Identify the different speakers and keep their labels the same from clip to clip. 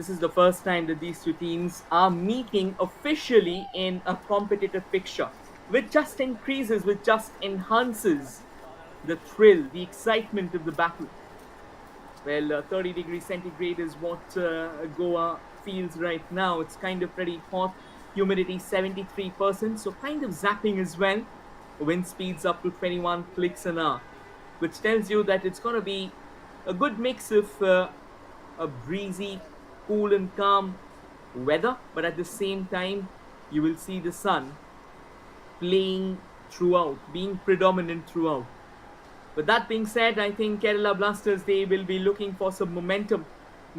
Speaker 1: This is the first time that these two teams are meeting officially in a competitive fixture, which just increases, which just enhances the thrill, the excitement of the battle. Well, 30 degrees centigrade is what Goa feels right now. It's kind of pretty hot, humidity 73%, so kind of zapping as well. Wind speeds up to 21 clicks an hour, which tells you that it's going to be a good mix of a breezy, cool, and calm weather, but at the same time, you will see the sun playing throughout, being predominant throughout. With that being said, I think Kerala Blasters they will be looking for some momentum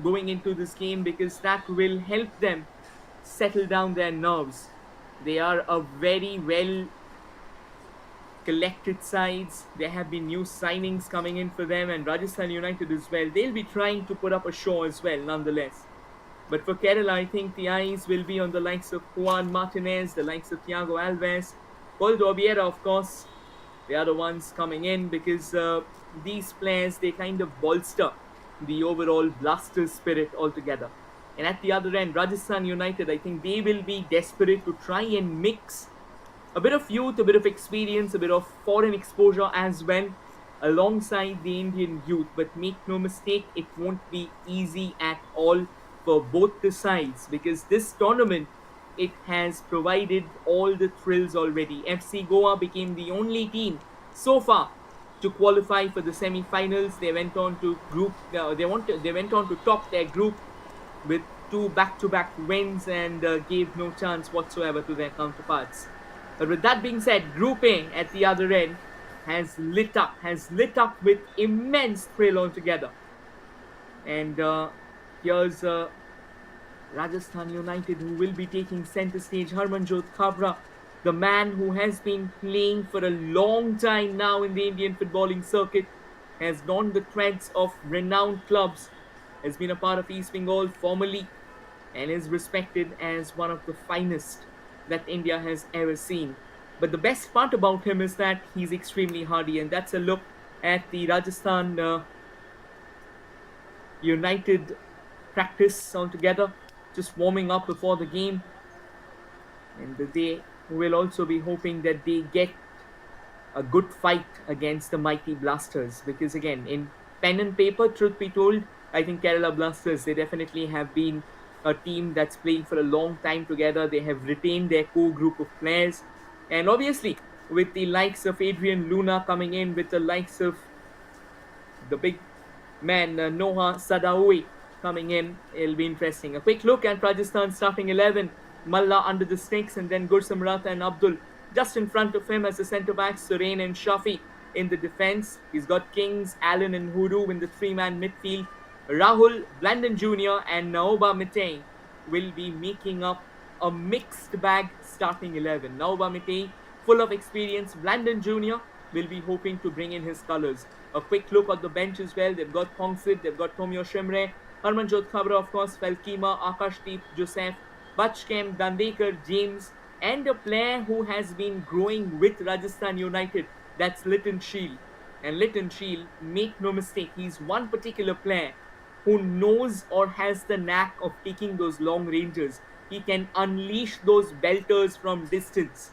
Speaker 1: going into this game because that will help them settle down their nerves. They are a very well collected sides. There have been new signings coming in for them and Rajasthan United as well. They'll be trying to put up a show as well, nonetheless. But for Kerala, I think the eyes will be on the likes of Juan Martinez, the likes of Thiago Alves, Paul Dobiera, of course. They are the ones coming in because these players they kind of bolster the overall Blasters spirit altogether. And at the other end, Rajasthan United, I think they will be desperate to try and mix a bit of youth, a bit of experience, a bit of foreign exposure as well, alongside the Indian youth. But make no mistake, it won't be easy at all for both the sides because this tournament it has provided all the thrills already. FC Goa became the only team so far to qualify for the semi-finals. They went on to they went on to top their group with two back-to-back wins and gave no chance whatsoever to their counterparts. But with that being said, Group A at the other end has lit up with immense thrill altogether. And here's Rajasthan United who will be taking centre stage. Harmanjot Kabra, the man who has been playing for a long time now in the Indian footballing circuit, has donned the threads of renowned clubs, has been a part of East Bengal formerly, and is respected as one of the finest that India has ever seen. But the best part about him is that he's extremely hardy, and that's a look at the Rajasthan United practice altogether, just warming up before the game. And they will also be hoping that they get a good fight against the mighty Blasters because, again, in pen and paper, truth be told, I think Kerala Blasters, they definitely have been a team that's playing for a long time together. They have retained their core group of players. And obviously, with the likes of Adrian Luna coming in, with the likes of the big man Noha Sadawi coming in, it'll be interesting. A quick look at Rajasthan starting 11. Malla under the sticks and then Gursamrat and Abdul just in front of him as the centre backs, Surain and Shafi in the defence. He's got Kings, Allen and Hudu in the three-man midfield. Rahul, Blandon Jr. and Naoba Mitei will be making up a mixed bag starting 11. Naoba Mitei, full of experience. Blandon Jr. will be hoping to bring in his colours. A quick look at the bench as well. They've got Pongsit, they've got Tomio Shimre, Harmanjot Khabra, of course, Falkima, Akashdeep, Joseph, Bachkem, Dandekar, James, and a player who has been growing with Rajasthan United, that's Lytton Shield. And Lytton Shield, make no mistake, he's one particular player who knows or has the knack of taking those long ranges. He can unleash those belters from distance.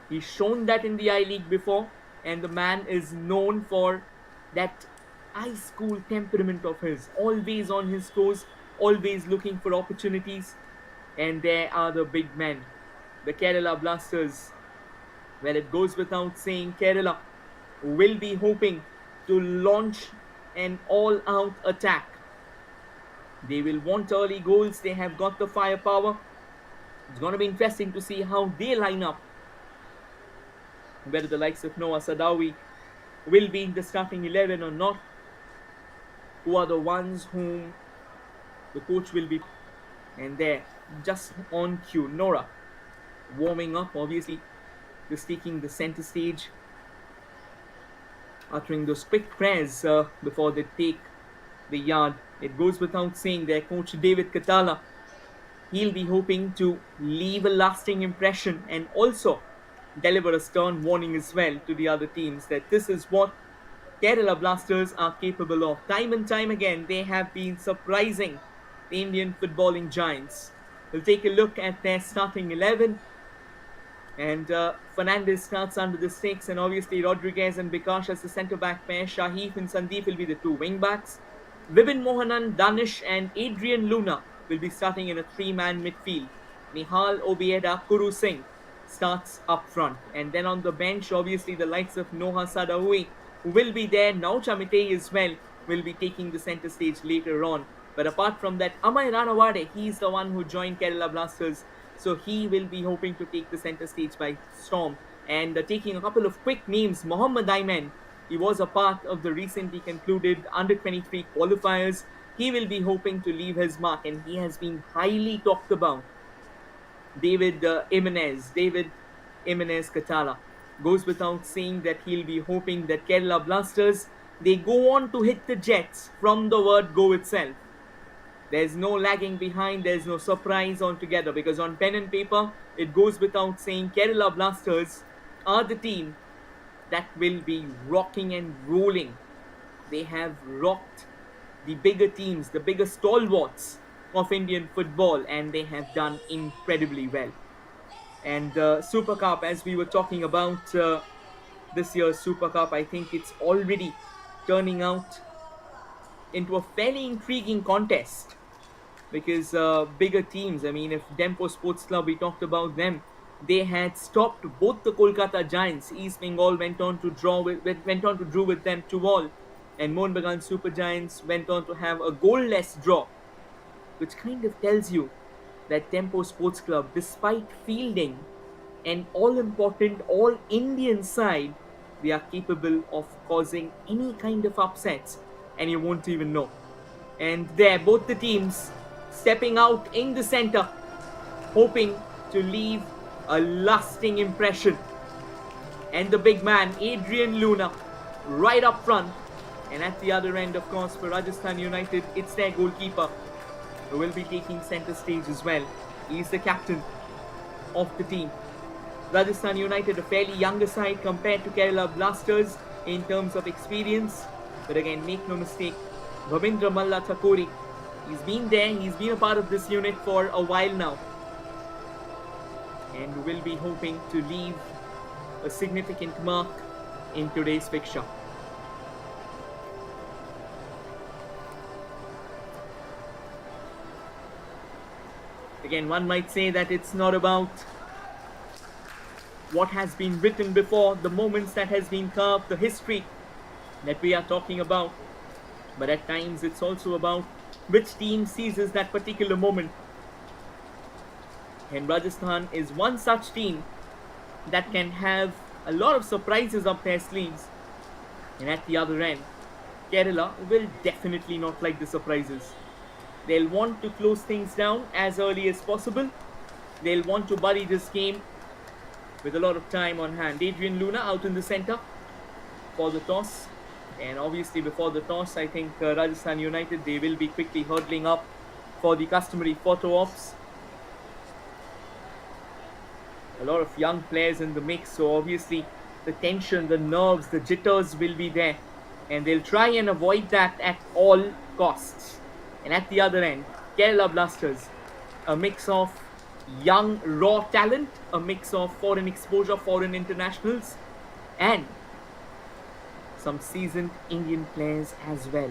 Speaker 1: He's shown that in the I-League before, and the man is known for that ice cool temperament of his, always on his toes, always looking for opportunities. And there are the big men, the Kerala Blasters. Well, it goes without saying, Kerala will be hoping to launch an all-out attack. They will want early goals. They have got the firepower. It's going to be interesting to see how they line up. Whether the likes of Noah Sadawi will be in the starting 11 or not. Who are the ones whom the coach will be. And there, just on cue, Nora warming up, obviously, just taking the center stage, uttering those quick prayers before they take the yard. It goes without saying their coach David Katala, he'll be hoping to leave a lasting impression and also deliver a stern warning as well to the other teams that this is what Kerala Blasters are capable of. Time and time again, they have been surprising the Indian footballing giants. We'll take a look at their starting 11. And Fernandez starts under the six, and obviously Rodriguez and Bikash as the centre back pair. Shahif and Sandeep will be the two wing backs. Vibin Mohanan, Danish, and Adrian Luna will be starting in a three-man midfield. Nihal Obieda, Kuru Singh starts up front. And then on the bench, obviously the likes of Noha Sadawi will be there. Now Chamite as well will be taking the centre stage later on. But apart from that, Amay Ranawade, he's the one who joined Kerala Blasters. So he will be hoping to take the centre stage by storm. And taking a couple of quick names, Mohammad Ayman, he was a part of the recently concluded under-23 qualifiers. He will be hoping to leave his mark, and he has been highly talked about. David Jimenez Katala. Goes without saying that he'll be hoping that Kerala Blasters, they go on to hit the Jets from the word go itself. There's no lagging behind, there's no surprise altogether, because on pen and paper, it goes without saying Kerala Blasters are the team that will be rocking and rolling. They have rocked the bigger teams, the bigger stalwarts of Indian football, and they have done incredibly well. And Super Cup, as we were talking about this year's Super Cup, I think it's already turning out into a fairly intriguing contest, because bigger teams, I mean, if Dempo Sports Club, we talked about them, they had stopped both the Kolkata Giants. East Bengal went on to draw with them 2-2, and Mohun Bagan Super Giants went on to have a goalless draw, which kind of tells you that Tempo Sports Club, despite fielding an all-important, all-Indian side, they are capable of causing any kind of upsets, and you won't even know. And there, both the teams stepping out in the centre, hoping to leave a lasting impression. And the big man, Adrian Luna, right up front. And at the other end, of course, for Rajasthan United, it's their goalkeeper, who will be taking centre stage as well. He's the captain of the team. Rajasthan United, a fairly younger side compared to Kerala Blasters in terms of experience. But again, make no mistake, Bhavindra Malla Thakuri, he's been there, he's been a part of this unit for a while now. And will be hoping to leave a significant mark in today's fixture. Again, one might say that it's not about what has been written before, the moments that has been carved, the history that we are talking about. But at times it's also about which team seizes that particular moment. And Rajasthan is one such team that can have a lot of surprises up their sleeves. And at the other end, Kerala will definitely not like the surprises. They'll want to close things down as early as possible. They'll want to bury this game with a lot of time on hand. Adrian Luna out in the centre for the toss. And obviously before the toss, I think Rajasthan United, they will be quickly hurdling up for the customary photo ops. A lot of young players in the mix, so obviously the tension, the nerves, the jitters will be there. And they'll try and avoid that at all costs. And at the other end, Kerala Blasters, a mix of young, raw talent, a mix of foreign exposure, foreign internationals, and some seasoned Indian players as well.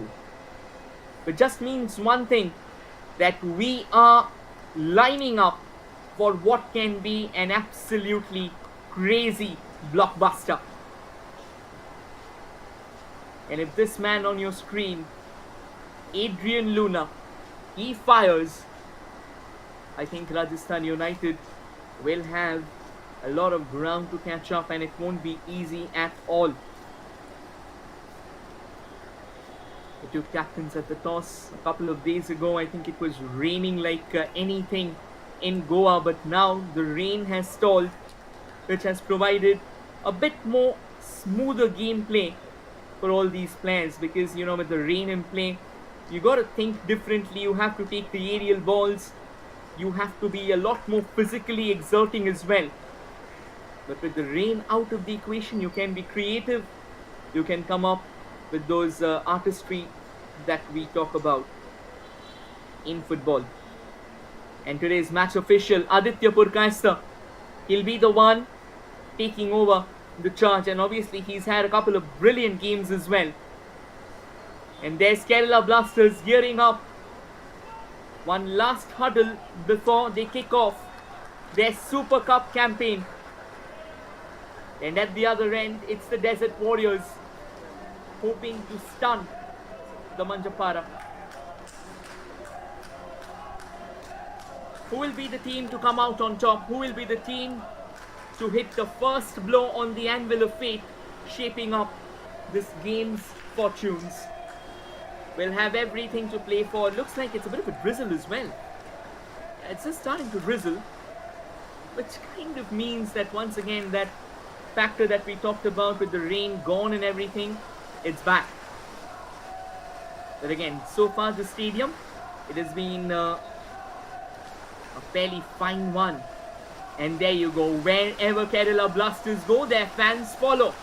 Speaker 1: It just means one thing, that we are lining up for what can be an absolutely crazy blockbuster. And if this man on your screen, Adrian Luna, he fires, I think Rajasthan United will have a lot of ground to catch up, and it won't be easy at all. The two captains at the toss a couple of days ago, I think it was raining like anything in Goa, but now the rain has stalled, which has provided a bit more smoother gameplay for all these players, because you know, with the rain in play, you got to think differently. You have to take the aerial balls. You have to be a lot more physically exerting as well. But with the rain out of the equation, you can be creative. You can come up with those artistry that we talk about. in football. And today's match official, Aditya Purkaister, he'll be the one taking over the charge, and obviously he's had a couple of brilliant games as well. And there's Kerala Blasters gearing up. One last huddle before they kick off their Super Cup campaign. And at the other end, it's the Desert Warriors hoping to stun the Manjapara. Who will be the team to come out on top? Who will be the team to hit the first blow on the anvil of fate, shaping up this game's fortunes? We'll have everything to play for. Looks like it's a bit of a drizzle as well. It's just starting to drizzle, which kind of means that once again that factor that we talked about with the rain gone and everything, it's back. But again, so far the stadium, it has been a fairly fine one. And there you go, wherever Kerala Blasters go, their fans follow.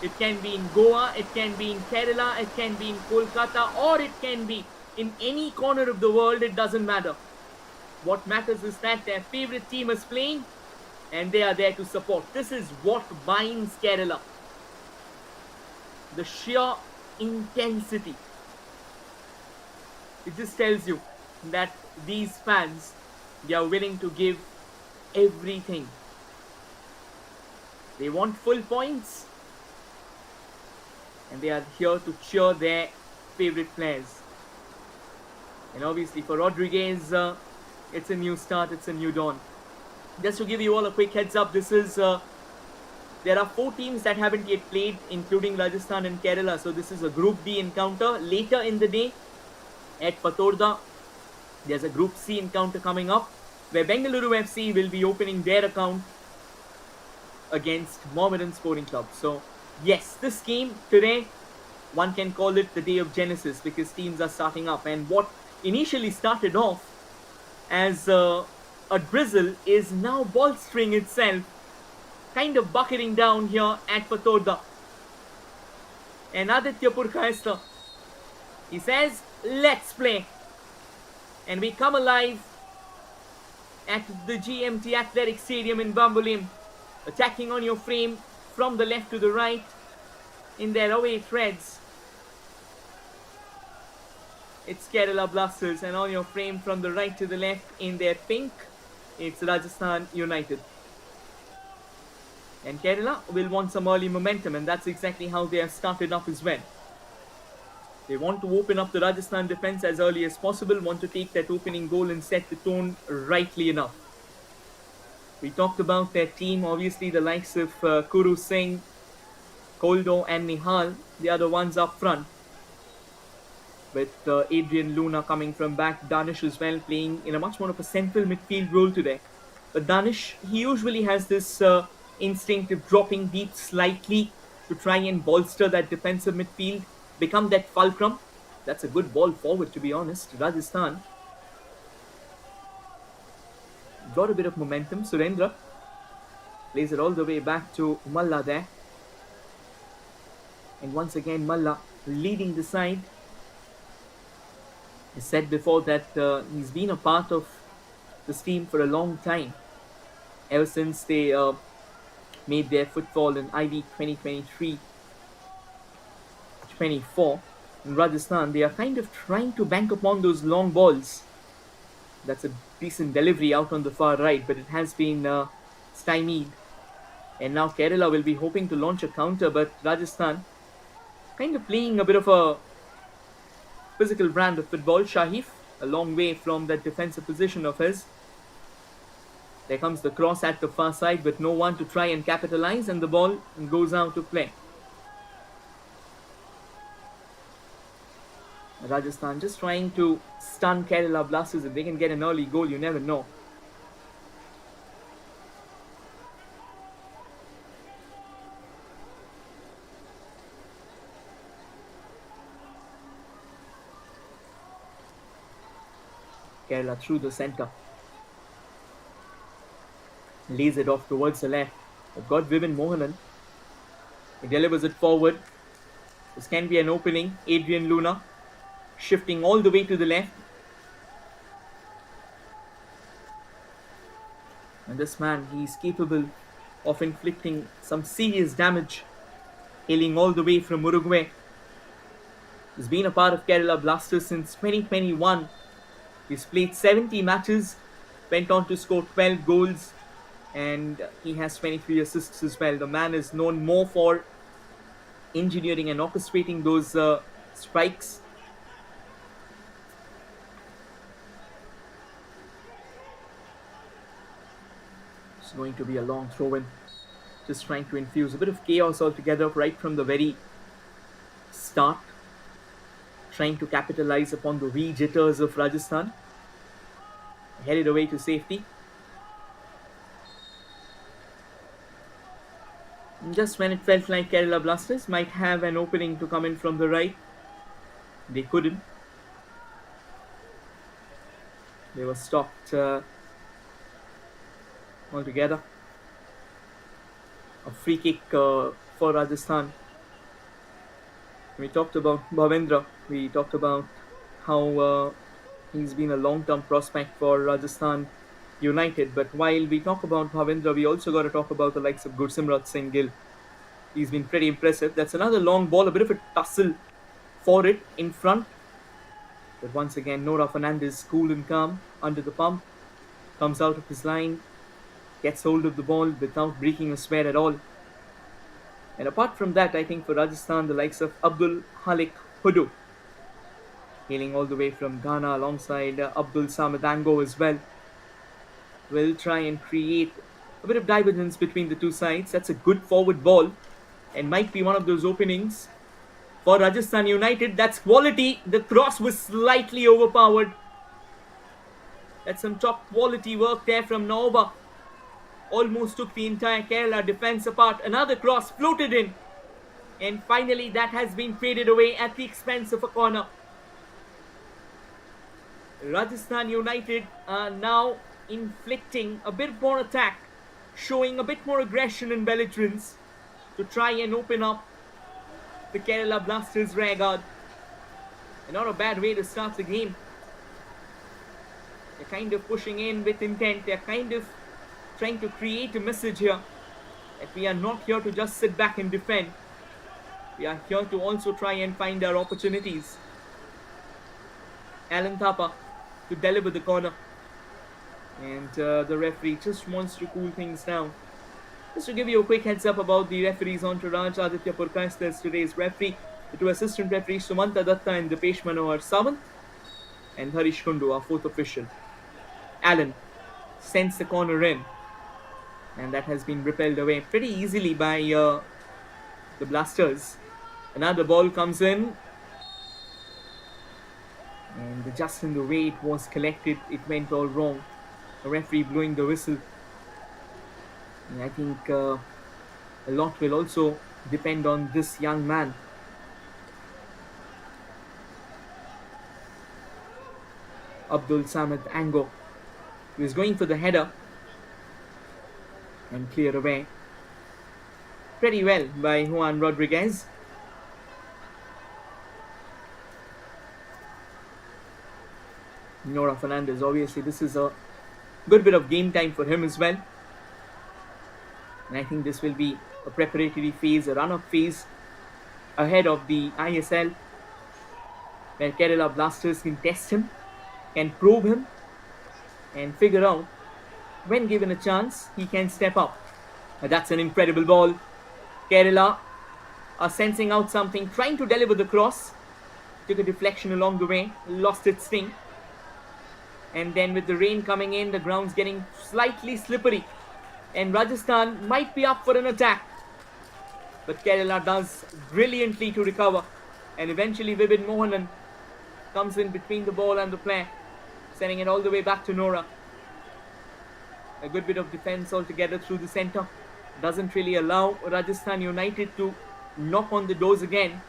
Speaker 1: It can be in Goa, it can be in Kerala, it can be in Kolkata, or it can be in any corner of the world, it doesn't matter. What matters is that their favorite team is playing and they are there to support. This is what binds Kerala. The sheer intensity. It just tells you that these fans, they are willing to give everything. They want full points and they are here to cheer their favorite players. And obviously for Rodriguez, it's a new start, it's a new dawn. Just to give you all a quick heads up, this is there are 4 teams that haven't yet played, including Rajasthan and Kerala. So this is a Group D encounter. Later in the day at Fatorda, there's a Group C encounter coming up, where Bengaluru FC will be opening their account against Mohammedan Sporting Club. So yes, this game today, one can call it the day of Genesis, because teams are starting up. And what initially started off as a drizzle is now bolstering itself, kind of bucketing down here at Fatorda. And Aditya Purkaister, he says, let's play. And we come alive at the GMT Athletic Stadium in Bambolim, attacking on your frame from the left to the right in their away threads. It's Kerala Blasters, and on your frame from the right to the left in their pink, it's Rajasthan United. And Kerala will want some early momentum, and that's exactly how they have started up as well. They want to open up the Rajasthan defense as early as possible, want to take that opening goal and set the tone rightly enough. We talked about their team, obviously the likes of Kuru Singh, Koldo and Nihal, the other ones up front. With Adrian Luna coming from back, Danish as well playing in a much more of a central midfield role today. But Danish, he usually has this instinct of dropping deep slightly to try and bolster that defensive midfield, become that fulcrum. That's a good ball forward, to be honest. Rajasthan got a bit of momentum. Surendra plays it all the way back to Malla there. And once again, Malla leading the side. I said before that he's been a part of this team for a long time. Ever since they made their footfall in IB 2023-24 in Rajasthan, they are kind of trying to bank upon those long balls. That's a decent delivery out on the far right, but it has been stymied. And now Kerala will be hoping to launch a counter, but Rajasthan kind of playing a bit of a physical brand of football. Shahif, a long way from that defensive position of his. There comes the cross at the far side, but no one to try and capitalize, and the ball goes out to play. Rajasthan just trying to stun Kerala Blasters. If they can get an early goal, you never know. Kerala through the centre. Lays it off towards the left. They've got Vivin Mohanan. He delivers it forward. This can be an opening. Adrian Luna shifting all the way to the left. And this man, he's capable of inflicting some serious damage, hailing all the way from Uruguay. He's been a part of Kerala Blasters since 2021. He's played 70 matches, went on to score 12 goals, and he has 23 assists as well. The man is known more for engineering and orchestrating those strikes. It's going to be a long throw in, just trying to infuse a bit of chaos altogether right from the very start, trying to capitalize upon the re-jitters of Rajasthan. Headed away to safety. Just when it felt like Kerala Blasters might have an opening to come in from the right, they couldn't. They were stopped altogether. A free kick for Rajasthan. We talked about Bhavendra. We talked about how he's been a long-term prospect for Rajasthan United. But while we talk about Bhavendra, we also got to talk about the likes of Gursimrat Singh Gill. He's been pretty impressive. That's another long ball, a bit of a tussle for it in front. But once again, Nora Fernandez, cool and calm, under the pump, comes out of his line, gets hold of the ball without breaking a sweat at all. And apart from that, I think for Rajasthan, the likes of Abdul Halik Hudu, hailing all the way from Ghana alongside Abdul Samadango as well, will try and create a bit of divergence between the two sides. That's a good forward ball and might be one of those openings for Rajasthan United. That's quality. The cross was slightly overpowered. That's some top quality work there from Naoba. Almost took the entire Kerala defense apart. Another cross floated in. And finally that has been faded away at the expense of a corner. Rajasthan United are now inflicting a bit more attack, showing a bit more aggression and belligerence to try and open up the Kerala Blasters rear guard. And not a bad way to start the game. They're kind of pushing in with intent. They're kind of trying to create a message here that we are not here to just sit back and defend. We are here to also try and find our opportunities. Alan Thapa to deliver the corner. And the referee just wants to cool things down. Just to give you a quick heads up about the referees' entourage, Aditya Purkaister is today's referee. The two assistant referees, Sumanta Datta and Dipesh Manohar Sawant. And Harish Kundu, our fourth official. Alan sends the corner in. And that has been repelled away pretty easily by the Blasters. Another ball comes in. And just in the way it was collected, it went all wrong. The referee blowing the whistle. And I think a lot will also depend on this young man. Abdul Samad Ango, who is going for the header and clear away pretty well by Juan Rodriguez. Nora Fernandez, obviously this is a good bit of game time for him as well. And I think this will be a preparatory phase, a run-up phase ahead of the ISL, where Kerala Blasters can test him, can probe him, and figure out when given a chance, he can step up. That's an incredible ball. Kerala are sensing out something, trying to deliver the cross. Took a deflection along the way, lost its sting. And then with the rain coming in, the ground's getting slightly slippery. And Rajasthan might be up for an attack. But Kerala does brilliantly to recover. And eventually Vibin Mohanan comes in between the ball and the player, sending it all the way back to Nora. A good bit of defense altogether through the centre. Doesn't really allow Rajasthan United to knock on the doors again.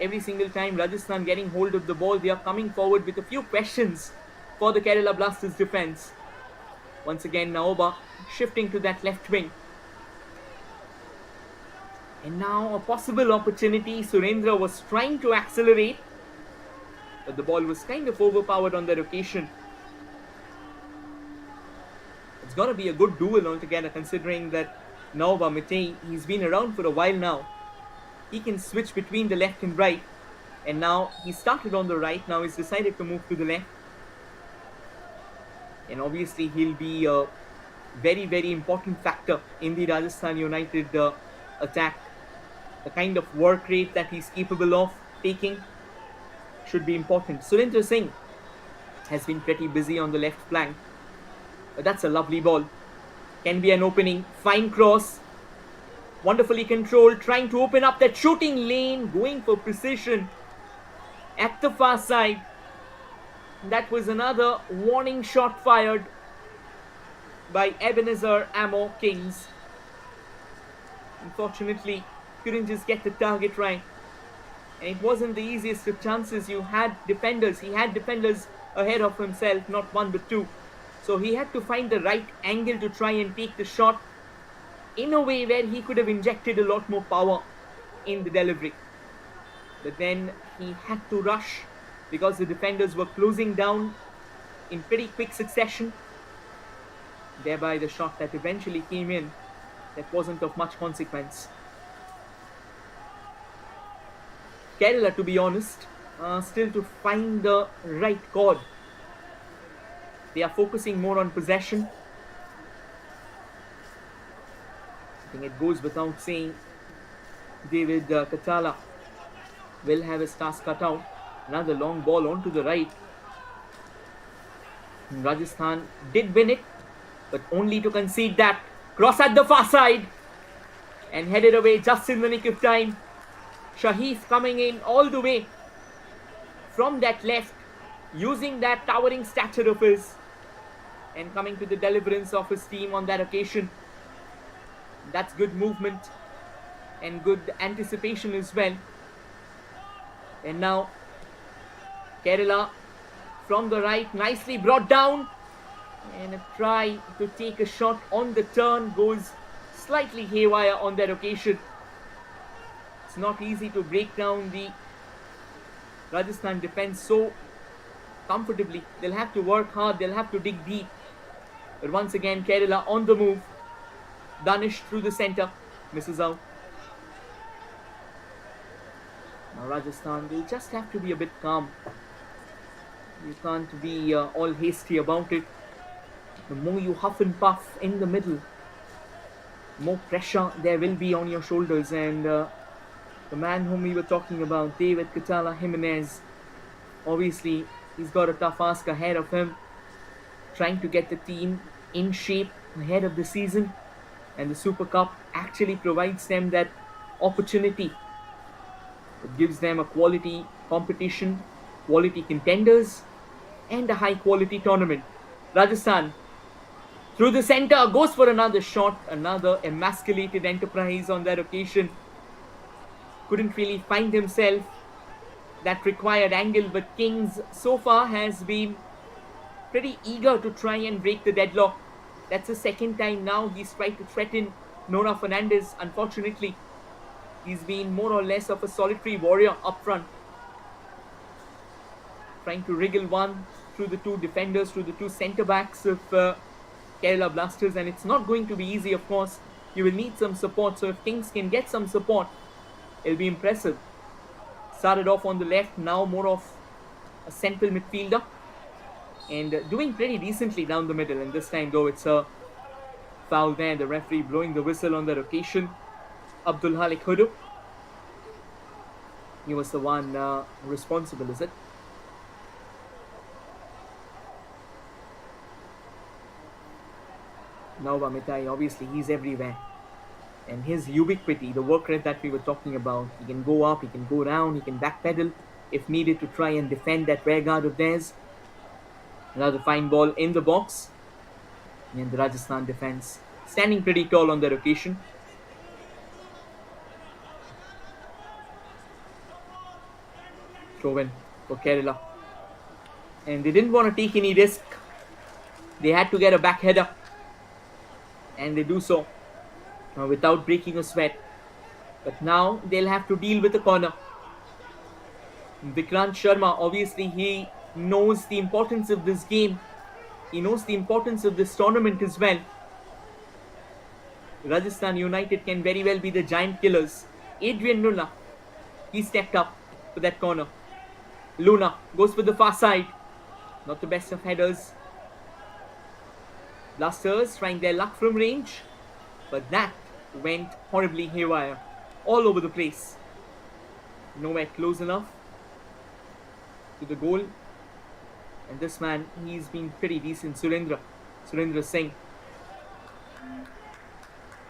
Speaker 1: Every single time Rajasthan getting hold of the ball, they are coming forward with a few questions for the Kerala Blasters defense. Once again, Naoba shifting to that left wing. And now a possible opportunity. Surendra was trying to accelerate, but the ball was kind of overpowered on that occasion. It's going to be a good duel altogether, considering that Naoba Mitei, he's been around for a while now. He can switch between the left and right. And now he started on the right. Now he's decided to move to the left. And obviously he'll be a very, very important factor in the Rajasthan United attack. The kind of work rate that he's capable of taking should be important. Surinder Singh has been pretty busy on the left flank. But that's a lovely ball. Can be an opening. Fine cross. Wonderfully controlled. Trying to open up that shooting lane. Going for precision at the far side. That was another warning shot fired by Ebenezer Amo Kings. Unfortunately, couldn't just get the target right. And it wasn't the easiest of chances. He had defenders ahead of himself, not one but two. So he had to find the right angle to try and take the shot in a way where he could have injected a lot more power in the delivery. But then he had to rush because the defenders were closing down in pretty quick succession. Thereby the shot that eventually came in, that wasn't of much consequence. Kerala, to be honest, still to find the right chord. They are focusing more on possession. I think it goes without saying, David Katala will have his task cut out. Another long ball onto the right. Rajasthan did win it, but only to concede that. Cross at the far side and headed away just in the nick of time. Shahif coming in all the way from that left, using that towering stature of his and coming to the deliverance of his team on that occasion. That's good movement and good anticipation as well. And now Kerala from the right, nicely brought down, and a try to take a shot on the turn goes slightly haywire on that occasion. It's not easy to break down the Rajasthan defense so comfortably. They'll have to work hard, they'll have to dig deep. But once again, Kerala on the move. Danish through the center, misses out. Now Rajasthan, they just have to be a bit calm. You can't be all hasty about it. The more you huff and puff in the middle, more pressure there will be on your shoulders. And the man whom we were talking about, David Katala Jimenez, obviously he's got a tough ask ahead of him, trying to get the team in shape ahead of the season. And the Super Cup actually provides them that opportunity. It gives them a quality competition, quality contenders, and a high quality tournament. Rajasthan through the center goes for another shot, another emasculated enterprise on that occasion. Couldn't really find himself that required angle, but Kings so far has been pretty eager to try and break the deadlock. That's the second time now he's tried to threaten Nora Fernandez. Unfortunately, he's been more or less of a solitary warrior up front, trying to wriggle one through the two defenders, through the two centre-backs of Kerala Blasters, and it's not going to be easy, of course. You will need some support, so if Kings can get some support, it'll be impressive. Started off on the left, now more of a central midfielder, and doing pretty decently down the middle. And this time though, it's a foul there. The referee blowing the whistle on that occasion. Abdul Halik Hudu, he was the one responsible, is it? Naoba Mitei, obviously he's everywhere, and his ubiquity, the work rate that we were talking about, he can go up, he can go down, he can backpedal if needed to try and defend that rear guard of theirs. Another fine ball in the box, and the Rajasthan defense standing pretty tall on that occasion. Throw in for Kerala, and they didn't want to take any risk. They had to get a back header, and they do so without breaking a sweat. But now they'll have to deal with the corner. Vikrant Sharma, obviously he knows the importance of this game, He knows the importance of this tournament as well. Rajasthan United can very well be the giant killers. Adrian Luna, he stepped up for that corner. Luna goes for the far side. Not the best of headers. Blasters trying their luck from range, but that went horribly haywire. All over the place. Nowhere close enough to the goal. And this man, he's been pretty decent. Surendra Singh.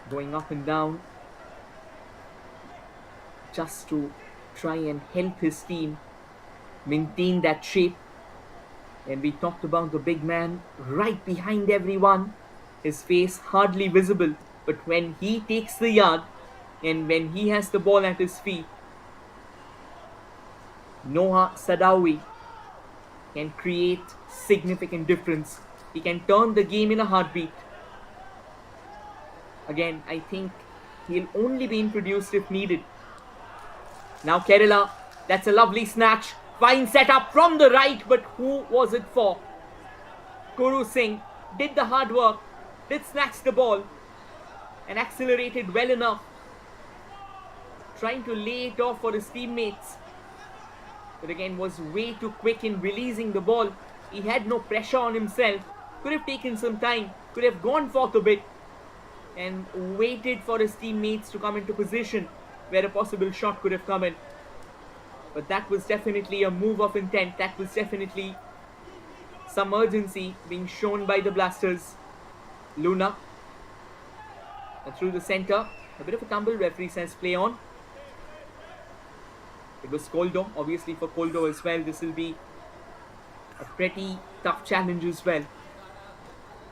Speaker 1: Going up and down just to try and help his team maintain that shape. And we talked about the big man right behind everyone. His face hardly visible, but when he takes the yard and when he has the ball at his feet, Noah Sadawi can create significant difference. He can turn the game in a heartbeat. Again, I think he'll only be introduced if needed. Now Kerala, that's a lovely snatch. Fine setup from the right, but who was it for? Guru Singh did the hard work, did snatch the ball and accelerated well enough, trying to lay it off for his teammates. But again, was way too quick in releasing the ball. He had no pressure on himself. Could have taken some time, could have gone forth a bit and waited for his teammates to come into position where a possible shot could have come in. But that was definitely a move of intent. That was definitely some urgency being shown by the Blasters. Luna. And through the centre. A bit of a tumble. Referee says play on. It was Koldo. Obviously for Koldo as well, this will be a pretty tough challenge as well.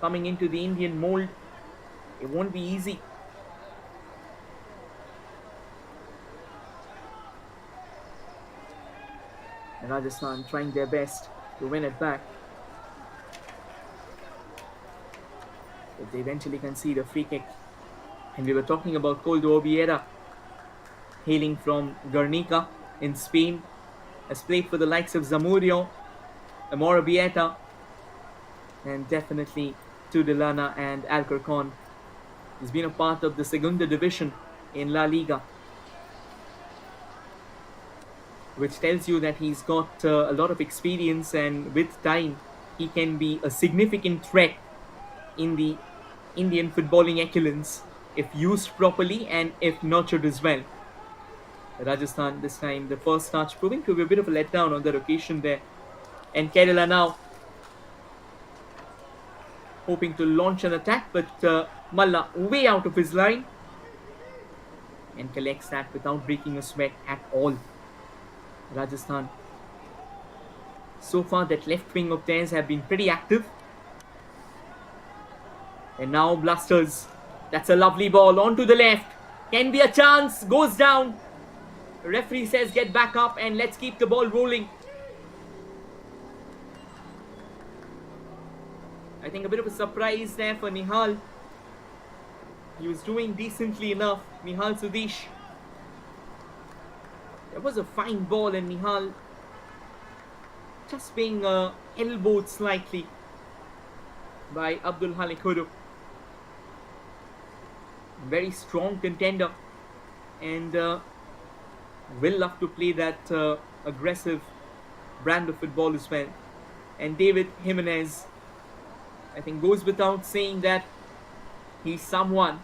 Speaker 1: Coming into the Indian mould, it won't be easy. And Rajasthan trying their best to win it back. But they eventually concede a free kick. And we were talking about Koldo Obiera, hailing from Guernica in Spain, has played for the likes of Zamudio, Amorabieta, and definitely Tudela and Alcorcon. He's been a part of the Segunda Division in La Liga, which tells you that he's got a lot of experience, and with time he can be a significant threat in the Indian footballing echelons if used properly and if nurtured as well. Rajasthan this time, the first touch proving to be a bit of a letdown on that occasion there. And Kerala now hoping to launch an attack, but Malla way out of his line and collects that without breaking a sweat at all. Rajasthan, so far that left wing of theirs have been pretty active. And now Blasters, that's a lovely ball onto the left, can be a chance, goes down. The referee says get back up and let's keep the ball rolling. I think a bit of a surprise there for Nihal. He was doing decently enough, Nihal Sudesh. There was a fine ball and Nihal just being elbowed slightly by Abdul Halik Hudu. Very strong contender and will love to play that aggressive brand of football as well. And David Jimenez, I think goes without saying that he's someone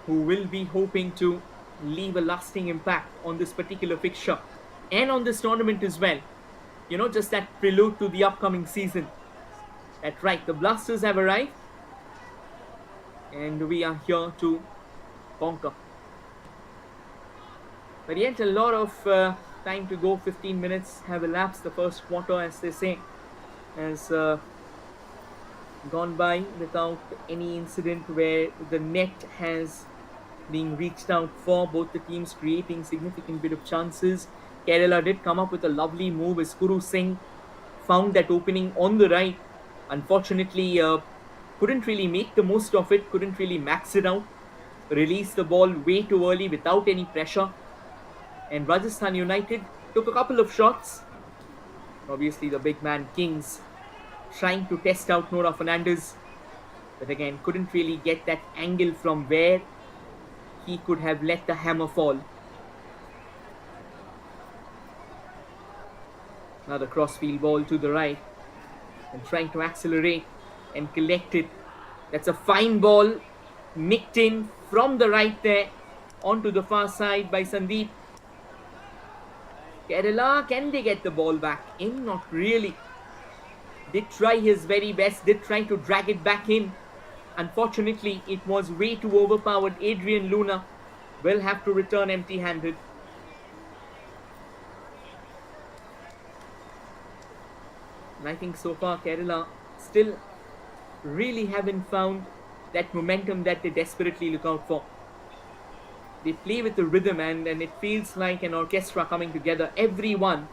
Speaker 1: who will be hoping to leave a lasting impact on this particular fixture and on this tournament as well. You know, just that prelude to the upcoming season. That's right, the Blasters have arrived and we are here to conquer. But yet a lot of time to go. 15 minutes have elapsed. The first quarter, as they say, has gone by without any incident where the net has been reached out for. Both the teams creating significant bit of chances. Kerala did come up with a lovely move as Guru Singh found that opening on the right. Unfortunately, couldn't really make the most of it, couldn't really max it out. Released the ball way too early without any pressure. And Rajasthan United took a couple of shots. Obviously, the big man Kings trying to test out Nora Fernandez, but again couldn't really get that angle from where he could have let the hammer fall. Another crossfield ball to the right and trying to accelerate and collect it. That's a fine ball, nicked in from the right there onto the far side by Sandeep. Kerala, can they get the ball back in? Not really. Did try his very best, did try to drag it back in. Unfortunately, it was way too overpowered. Adrian Luna will have to return empty-handed. And I think so far Kerala still really haven't found that momentum that they desperately look out for. They play with the rhythm and it feels like an orchestra coming together. Everyone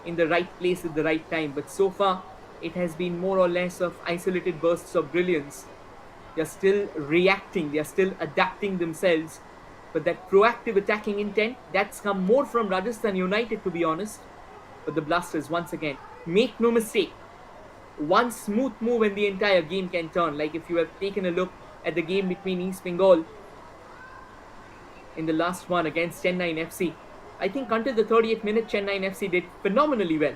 Speaker 1: in the right place at the right time. But so far, it has been more or less of isolated bursts of brilliance. They are still reacting. They are still adapting themselves. But that proactive attacking intent, that's come more from Rajasthan United, to be honest. But the Blasters, once again, make no mistake, one smooth move and the entire game can turn. Like if you have taken a look at the game between East Bengal in the last one against Chennai FC, I think until the 38th minute, Chennai FC did phenomenally well.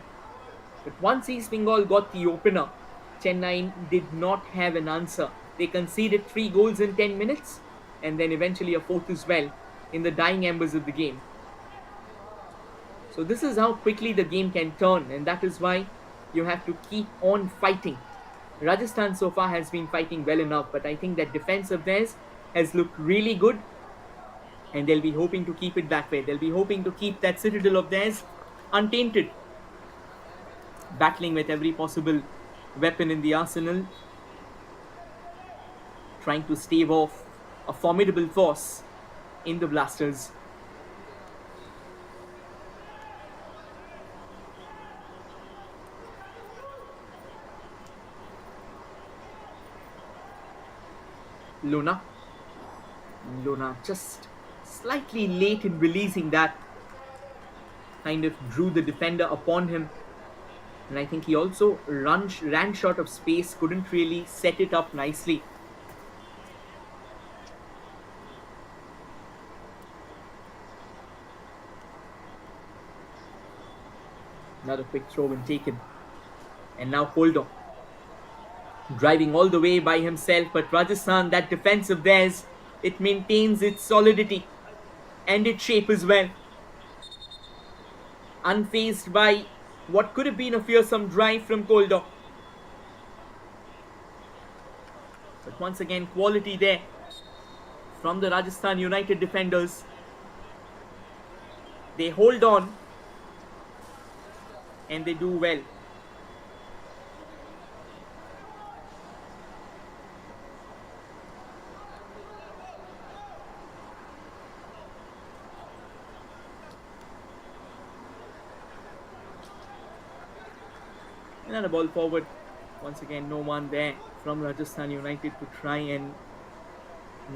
Speaker 1: But once East Bengal got the opener, Chennai did not have an answer. They conceded 3 goals in 10 minutes and then eventually a 4th as well in the dying embers of the game. So this is how quickly the game can turn, and that is why you have to keep on fighting. Rajasthan so far has been fighting well enough, but I think that defense of theirs has looked really good, and they'll be hoping to keep it that way. They'll be hoping to keep that citadel of theirs untainted, battling with every possible weapon in the arsenal, trying to stave off a formidable force in the Blasters. Luna just slightly late in releasing that, kind of drew the defender upon him, and I think he also ran short of space, couldn't really set it up nicely. Another quick throw in taken, and now Poldo driving all the way by himself, but Rajasthan, that defense of theirs, it maintains its solidity and its shape as well. Unfazed by what could have been a fearsome drive from Koldo. But once again, quality there from the Rajasthan United defenders. They hold on and they do well. Another ball forward. Once again, no one there from Rajasthan United to try and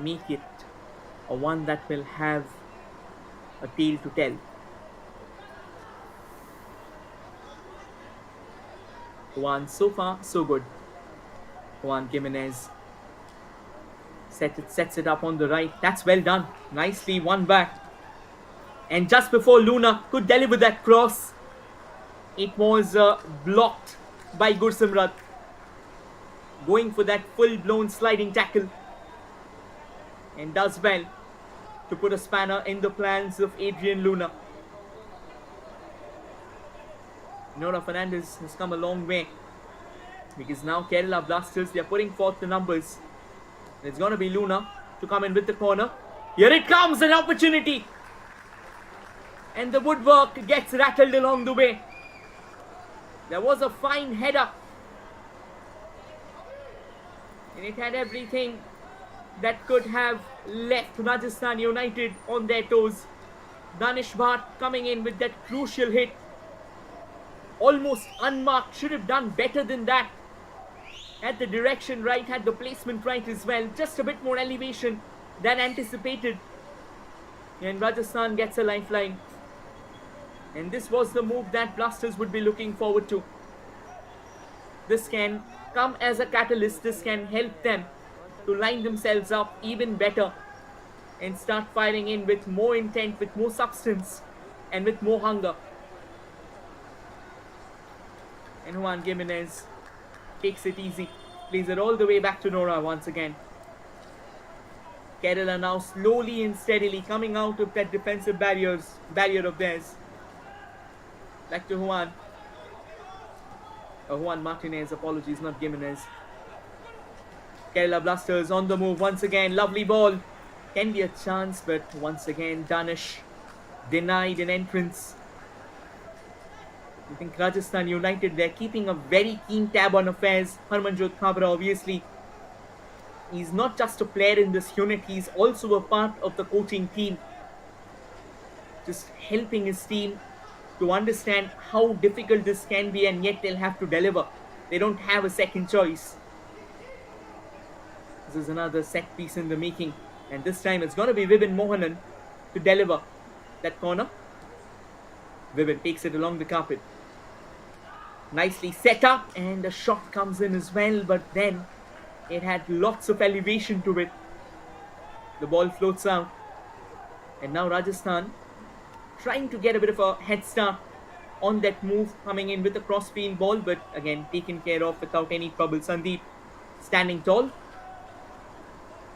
Speaker 1: make it a one that will have a tale to tell. Juan, so far, so good. Juan Jimenez sets it up on the right. That's well done. Nicely won back. And just before Luna could deliver that cross, it was blocked by Gursimrat, going for that full-blown sliding tackle, and does well to put a spanner in the plans of Adrian Luna. Nora Fernandez has come a long way, because now Kerala Blasters, they are putting forth the numbers. And it's going to be Luna to come in with the corner. Here it comes, an opportunity, and the woodwork gets rattled along the way. There was a fine header, and it had everything that could have left Rajasthan United on their toes. Danish Bhatt coming in with that crucial hit, almost unmarked, should have done better than that. Had the direction right, had the placement right as well, just a bit more elevation than anticipated, and Rajasthan gets a lifeline. And this was the move that Blasters would be looking forward to. This can come as a catalyst. This can help them to line themselves up even better and start firing in with more intent, with more substance, and with more hunger. And Juan Gimenez takes it easy, plays it all the way back to Nora once again. Kerala now slowly and steadily coming out of that defensive barrier of theirs. Back to Juan. Juan Martinez, apologies, not Gimenez. Kerala Blasters on the move once again. Lovely ball. Can be a chance, but once again, Danish denied an entrance. I think Rajasthan United, they're keeping a very keen tab on affairs. Harmanjot Kabra, obviously, he's not just a player in this unit, he's also a part of the coaching team. Just helping his team to understand how difficult this can be, and yet they'll have to deliver. They don't have a second choice. This is another set piece in the making, and this time it's going to be Vibin Mohanan to deliver that corner. Vibin takes it along the carpet. Nicely set up, and a shot comes in as well, but then it had lots of elevation to it. The ball floats out, and now Rajasthan trying to get a bit of a head start on that move, coming in with a cross-field ball, but again taken care of without any trouble. Sandeep standing tall,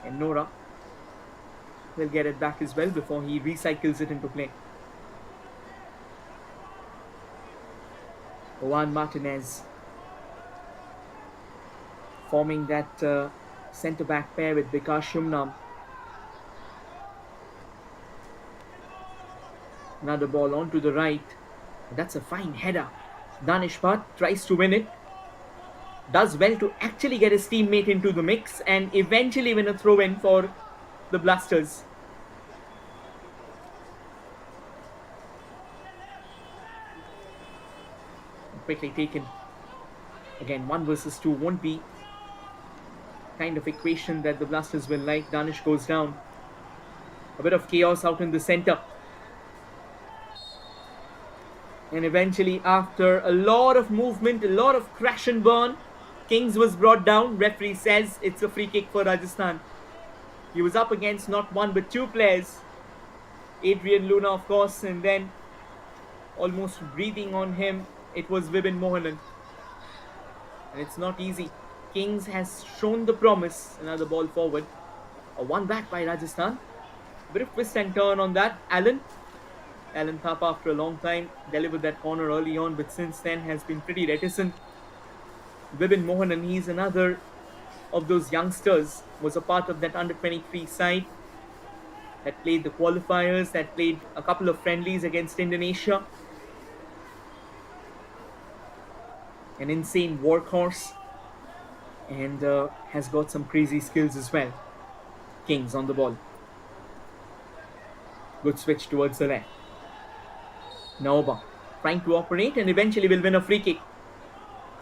Speaker 1: and Nora will get it back as well before he recycles it into play. Juan Martinez forming that centre-back pair with Bikash Shumnam. Another ball onto the right. That's a fine header. Danish Bhatt tries to win it. Does well to actually get his teammate into the mix and eventually win a throw-in for the Blasters. Quickly taken. Again, 1 versus 2 won't be kind of equation that the Blasters will like. Danish goes down. A bit of chaos out in the centre. And eventually, after a lot of movement, a lot of crash and burn, Kings was brought down. Referee says it's a free kick for Rajasthan. He was up against not 1 but 2 players. Adrian Luna, of course, and then almost breathing on him, it was Vibin Mohanan. And it's not easy. Kings has shown the promise. Another ball forward. A 1 back by Rajasthan. A bit of twist and turn on that. Alan Thapa, after a long time, delivered that corner early on, but since then has been pretty reticent. Vibin Mohanan, he's another of those youngsters, was a part of that under-23 side that played the qualifiers, that played a couple of friendlies against Indonesia. An insane workhorse, and has got some crazy skills as well. Kings on the ball. Good switch towards the left. Naoba trying to operate and eventually will win a free kick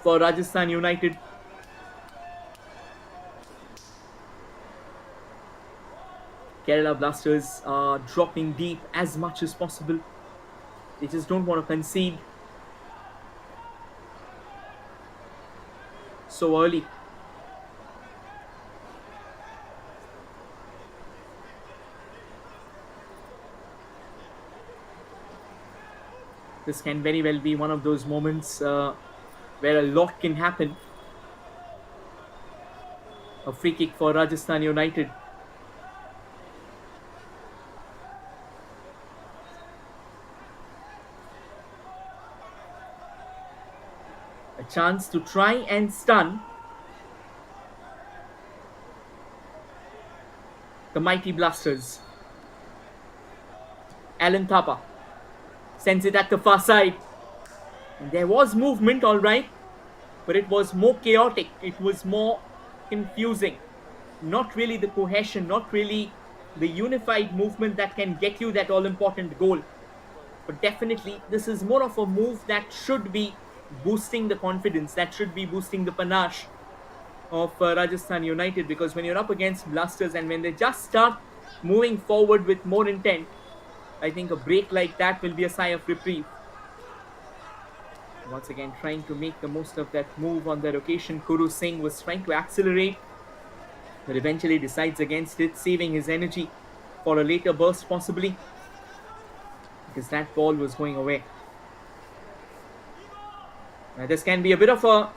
Speaker 1: for Rajasthan United. Kerala Blasters are dropping deep as much as possible. They just don't want to concede so early. This can very well be one of those moments where a lot can happen. A free kick for Rajasthan United. A chance to try and stun the mighty Blasters. Alan Thapa sends it at the far side. And there was movement, alright, but it was more chaotic. It was more confusing. Not really the cohesion, not really the unified movement that can get you that all-important goal. But definitely, this is more of a move that should be boosting the confidence, that should be boosting the panache of Rajasthan United, because when you're up against Blasters and when they just start moving forward with more intent, I think a break like that will be a sigh of reprieve. Once again, trying to make the most of that move on that occasion. Kuru Singh was trying to accelerate, but eventually decides against it, saving his energy for a later burst possibly, because that ball was going away. This can be a bit of a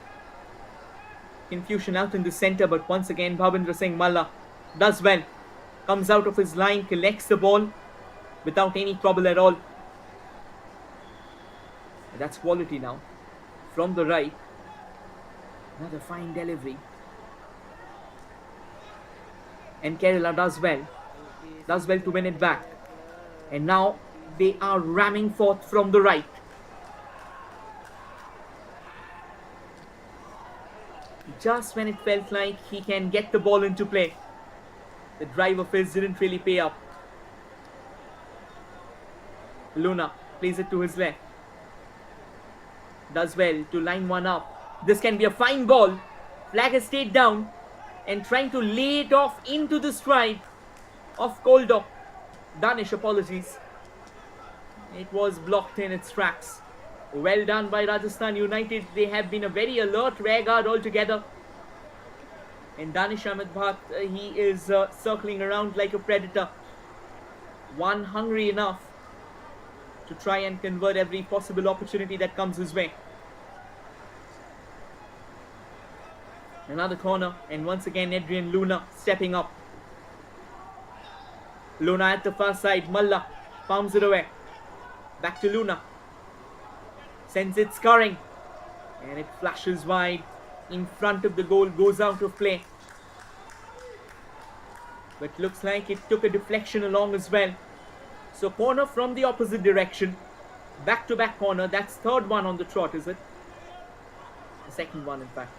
Speaker 1: confusion out in the centre, but once again, Bhavendra Singh Malla does well. Comes out of his line, collects the ball without any trouble at all. That's quality now. From the right, another fine delivery. And Kerala does well to win it back. And now they are ramming forth from the right. Just when it felt like he can get the ball into play, the drive of his didn't really pay up. Luna plays it to his left. Does well to line one up. This can be a fine ball. Flag has stayed down and trying to lay it off into the stride of Koldo. Danish, apologies. It was blocked in its tracks. Well done by Rajasthan United. They have been a very alert rearguard altogether. And Danish Ahmed Bhat, he is circling around like a predator. One hungry enough to try and convert every possible opportunity that comes his way. Another corner, and once again Adrian Luna stepping up. Luna at the far side, Malla palms it away. Back to Luna. Sends it scoring, and it flashes wide in front of the goal, goes out of play. But looks like it took a deflection along as well. So corner from the opposite direction. Back-to-back corner. That's third one on the trot, is it? The second one, in fact.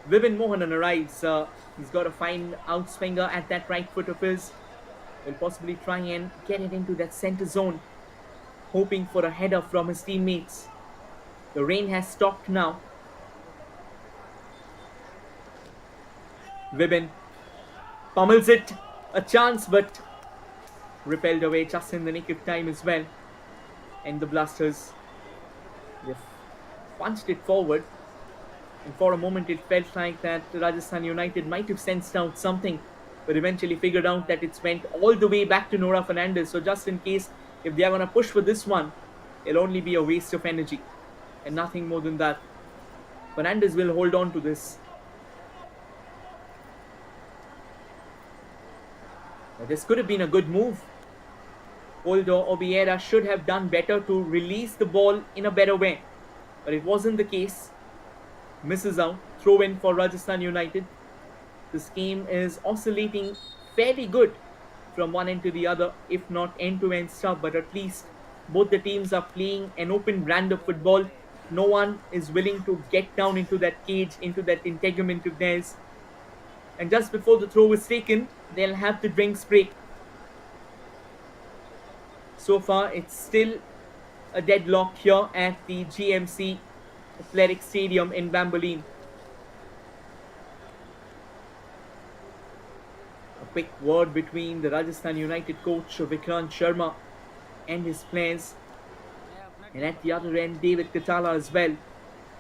Speaker 1: Vipin Mohanan arrives. He's got a fine outswinger at that right foot of his. Will possibly try and get it into that centre zone, hoping for a header from his teammates. The rain has stopped now. Vipin pummels it. A chance, but repelled away just in the nick of time as well. And the Blasters, they've punched it forward. And for a moment it felt like that Rajasthan United might have sensed out something, but eventually figured out that it's went all the way back to Nora Fernandez. So just in case, if they are going to push for this one, it'll only be a waste of energy and nothing more than that. Fernandez will hold on to this. Now, this could have been a good move. Koldo Obiera should have done better to release the ball in a better way, but it wasn't the case. Misses out. Throw in for Rajasthan United. This game is oscillating fairly good from one end to the other, if not end-to-end stuff, but at least both the teams are playing an open brand of football. No one is willing to get down into that cage, into that integument of theirs. And just before the throw is taken, they'll have the drinks break. So far, it's still a deadlock here at the GMC Stadium in Bambolim. A quick word between the Rajasthan United coach Vikrant Sharma and his players. And at the other end, David Katala as well.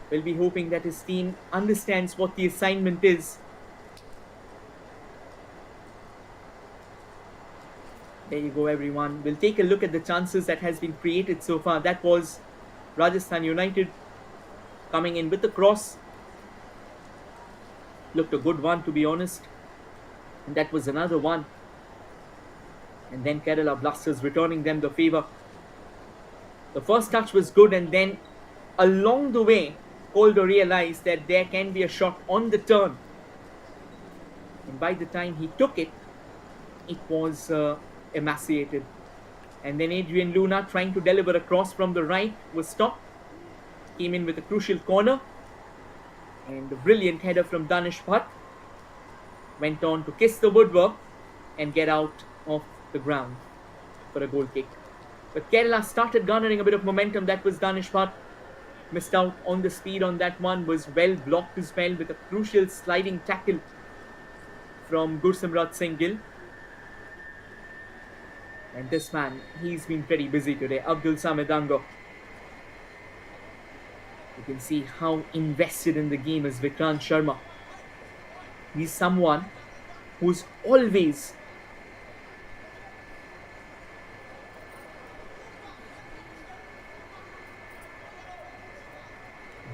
Speaker 1: Will be hoping that his team understands what the assignment is. There you go, everyone. We'll take a look at the chances that has been created so far. That was Rajasthan United coming in with the cross. Looked a good one, to be honest. And that was another one. And then Kerala Blasters returning them the favour. The first touch was good, and then along the way, Koldo realised that there can be a shot on the turn. And by the time he took it, it was emaciated. And then Adrian Luna, trying to deliver a cross from the right, was stopped. Came in with a crucial corner. And a brilliant header from Danish Bhat. Went on to kiss the woodwork and get out of the ground for a goal kick. But Kerala started garnering a bit of momentum. That was Danish Bhat. Missed out on the speed on that one. Was well blocked as well with a crucial sliding tackle from Gursimrat Singh Gill. And this man, he's been pretty busy today. Abdul Samedango. You can see how invested in the game is Vikrant Sharma. He's someone who's always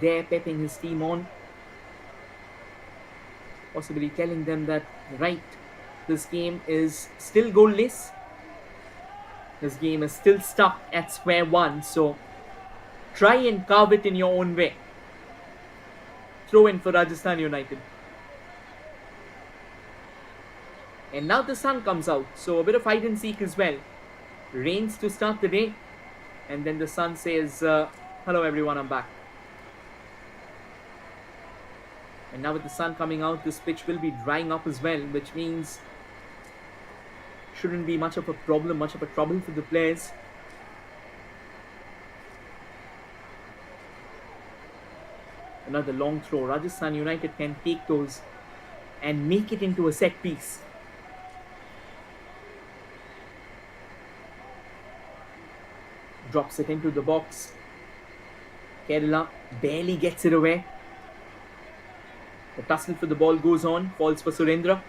Speaker 1: there pepping his team on, possibly telling them that, right, this game is still goalless. This game is still stuck at square one, so try and carve it in your own way. Throw in for Rajasthan United. And now the sun comes out, so a bit of hide and seek as well. Rains to start the day, and then the sun says, hello everyone, I'm back. And now with the sun coming out, this pitch will be drying up as well, which means shouldn't be much of a problem, much of a trouble for the players. Another long throw. Rajasthan United can take those and make it into a set piece. Drops it into the box. Kerala barely gets it away. The tussle for the ball goes on, falls for Surendra.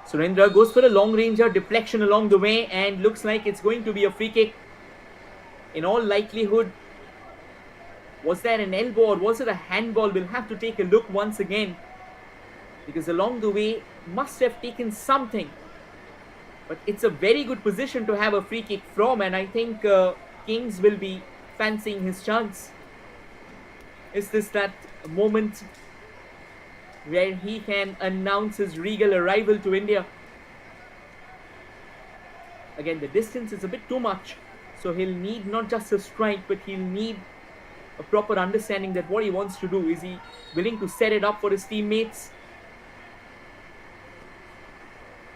Speaker 1: Surendra goes for a long ranger, deflection along the way, and looks like it's going to be a free kick. In all likelihood, was there an elbow or was it a handball? We'll have to take a look once again, because along the way must have taken something. But it's a very good position to have a free kick from, and I think Kings will be fancying his chance. Is this that moment where he can announce his regal arrival to India? Again, the distance is a bit too much, so he'll need not just a strike, but he'll need a proper understanding that what he wants to do. Is he willing to set it up for his teammates?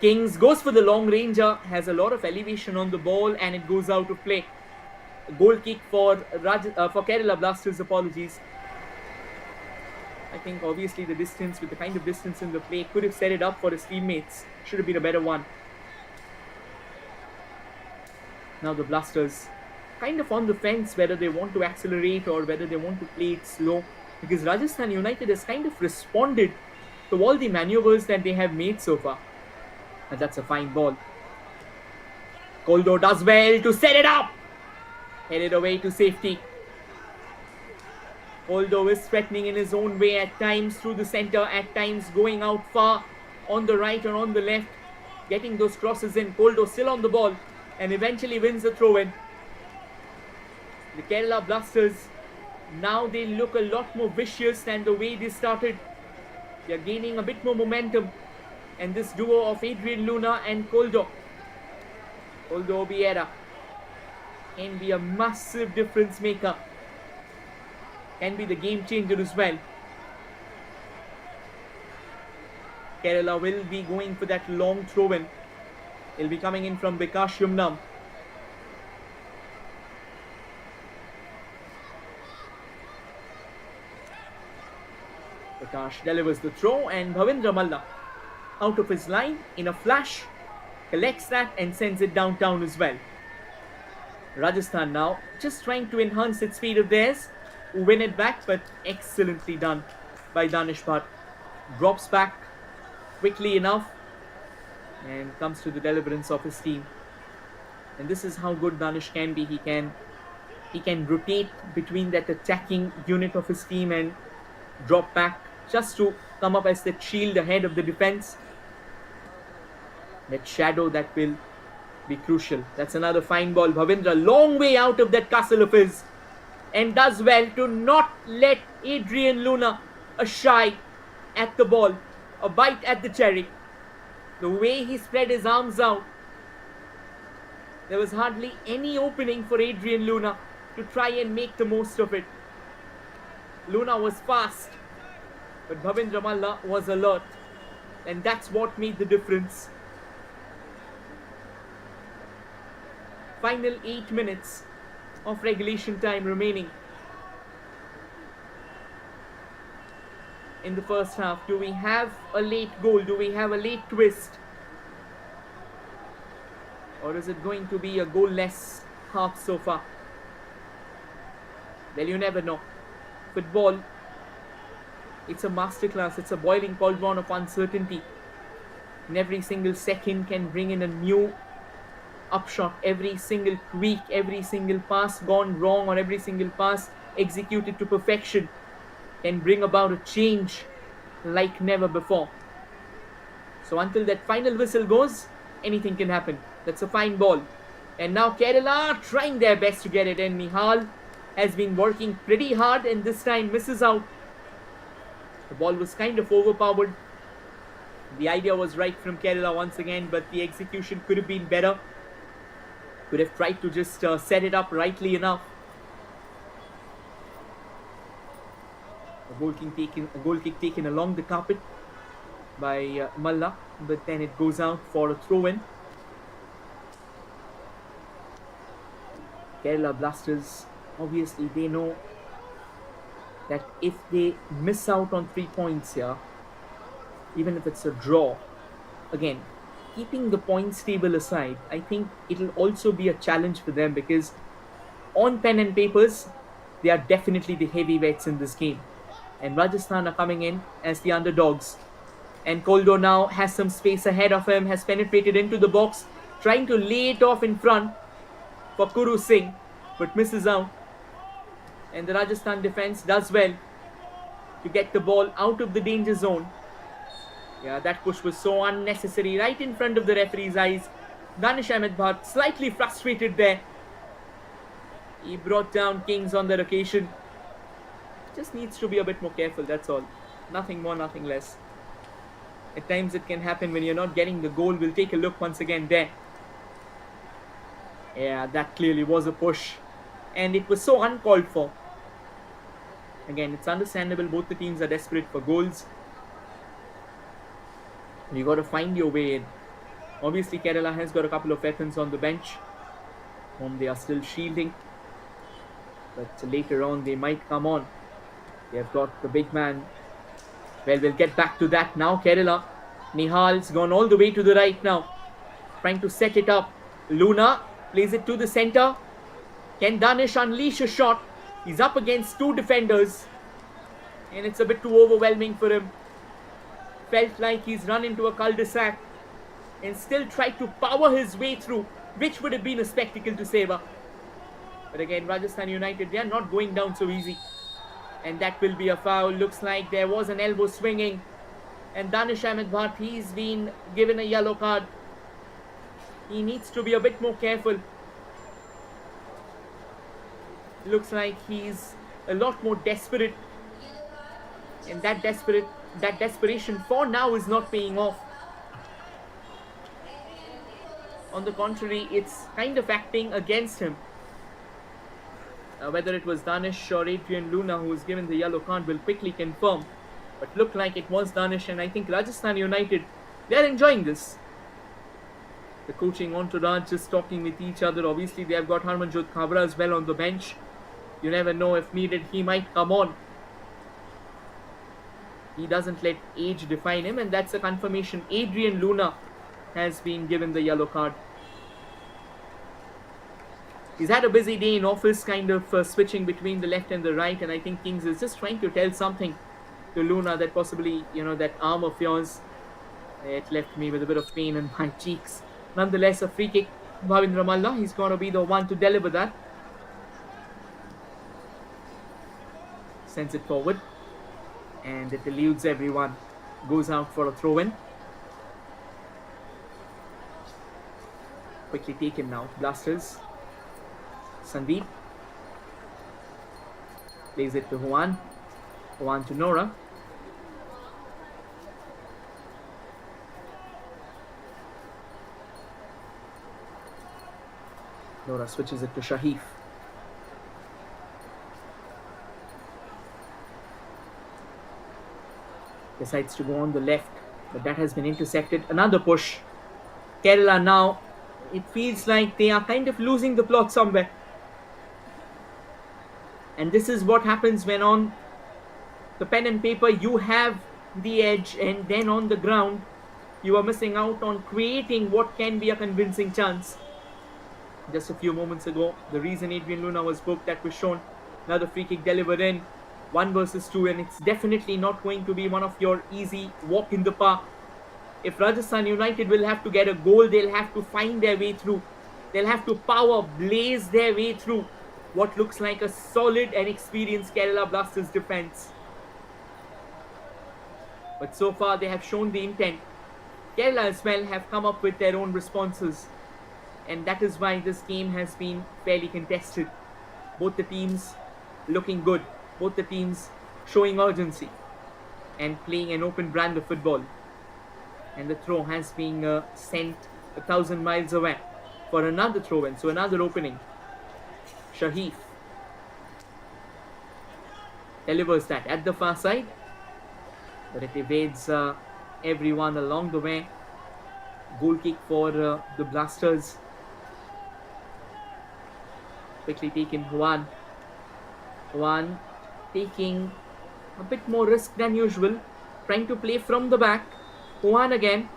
Speaker 1: Kings goes for the long ranger, has a lot of elevation on the ball, and it goes out of play. A goal kick for Kerala Blasters, apologies. I think obviously the distance, with the kind of distance in the play, could have set it up for his teammates. Should have been a better one. Now the Blasters kind of on the fence whether they want to accelerate or whether they want to play it slow, because Rajasthan United has kind of responded to all the maneuvers that they have made so far. And that's a fine ball. Koldo does well to set it up. Headed away to safety. Koldo is threatening in his own way at times through the center, at times going out far on the right or on the left, getting those crosses in. Koldo still on the ball and eventually wins the throw-in. The Kerala Blasters, now they look a lot more vicious than the way they started. They are gaining a bit more momentum. And this duo of Adrian Luna and Koldo Obiera can be a massive difference maker. Can be the game changer as well. Kerala will be going for that long throw-in. He'll be coming in from Vikash Yumnam. Vikash delivers the throw, and Bhavendra Malla, out of his line in a flash, collects that and sends it downtown as well. Rajasthan now just trying to enhance its speed of theirs, win it back, but excellently done by Danish Bhatt. Drops back quickly enough and comes to the deliverance of his team. And this is how good Danish can be. He can rotate between that attacking unit of his team and drop back just to come up as that shield ahead of the defense. That shadow that will be crucial. That's another fine ball. Bhavendra, long way out of that castle of his, and does well to not let Adrian Luna a shy at the ball, a bite at the cherry. The way he spread his arms out, there was hardly any opening for Adrian Luna to try and make the most of it. Luna was fast, but Bhavendra Malla was alert, and that's what made the difference. Final 8 minutes of regulation time remaining in the first half. Do we have a late goal? Do we have a late twist? Or is it going to be a goalless half so far? Well, you never know. Football, it's a masterclass. It's a boiling cauldron of uncertainty. And every single second can bring in a new upshot. Every single tweak, every single pass gone wrong, or every single pass executed to perfection can bring about a change like never before. So until that final whistle goes, anything can happen. That's a fine ball. And now Kerala trying their best to get it in. Nihal has been working pretty hard and this time misses out. The ball was kind of overpowered. The idea was right from Kerala once again, but the execution could have been better. Could have tried to just set it up rightly enough. A goal kick taken along the carpet by Malla, but then it goes out for a throw-in. Kerala Blasters, obviously they know that if they miss out on 3 points here, even if it's a draw, again, keeping the points table aside, I think it'll also be a challenge for them because on pen and papers, they are definitely the heavyweights in this game. And Rajasthan are coming in as the underdogs. And Koldo now has some space ahead of him, has penetrated into the box, trying to lay it off in front for Kuru Singh, but misses out. And the Rajasthan defense does well to get the ball out of the danger zone. Yeah, that push was so unnecessary, right in front of the referee's eyes. Danish Ahmed Bhatt slightly frustrated there. He brought down Kings on that occasion. Just needs to be a bit more careful, that's all. Nothing more, nothing less. At times it can happen when you're not getting the goal. We'll take a look once again there. Yeah, that clearly was a push. And it was so uncalled for. Again, it's understandable. Both the teams are desperate for goals. You got to find your way in. Obviously, Kerala has got a couple of weapons on the bench whom they are still shielding. But later on, they might come on. They have got the big man. Well, we'll get back to that now. Kerala. Nihal's gone all the way to the right now. Trying to set it up. Luna plays it to the center. Can Danish unleash a shot? He's up against two defenders. And it's a bit too overwhelming for him. Felt like he's run into a cul-de-sac. And still tried to power his way through. Which would have been a spectacle to savor. But again, Rajasthan United, they are not going down so easy. And that will be a foul. Looks like there was an elbow swinging. And Danish Ahmed Bhatt, he's been given a yellow card. He needs to be a bit more careful. Looks like he's a lot more desperate. And that desperation for now is not paying off. On the contrary, it's kind of acting against him. Whether it was Danish or Adrian Luna who was given the yellow card will quickly confirm. But looked like it was Danish, and I think Rajasthan United, they're enjoying this. The coaching entourage just talking with each other. Obviously, they have got Harmanjot Kabra as well on the bench. You never know, if needed, he might come on. He doesn't let age define him, and that's a confirmation. Adrian Luna has been given the yellow card. He's had a busy day in office, kind of switching between the left and the right, and I think Kings is just trying to tell something to Luna that possibly, that arm of yours, it left me with a bit of pain in my cheeks. Nonetheless, a free kick. Bhavindra Malla, he's going to be the one to deliver that. Sends it forward, and it eludes everyone. Goes out for a throw-in. Quickly taken now. Blasters. Sandeep plays it to Juan. Juan to Nora. Nora switches it to Shahif. Decides to go on the left, but that has been intercepted. Another push. Kerala now, it feels like they are kind of losing the plot somewhere. And this is what happens when on the pen and paper you have the edge, and then on the ground you are missing out on creating what can be a convincing chance. Just a few moments ago, the reason Adrian Luna was booked, that was shown. Another free kick delivered in. 1 versus 2, and it's definitely not going to be one of your easy walk in the park. If Rajasthan United will have to get a goal, they'll have to find their way through. They'll have to power blaze their way through what looks like a solid and experienced Kerala Blasters defense. But so far they have shown the intent. Kerala as well have come up with their own responses, and that is why this game has been fairly contested. Both the teams looking good, both the teams showing urgency and playing an open brand of football. And the throw has been sent 1,000 miles away for another throw-in, so another opening. Shahif delivers that at the far side, but it evades everyone along the way. Goal kick for the Blasters. Quickly taken Juan. Juan taking a bit more risk than usual, trying to play from the back. Juan again.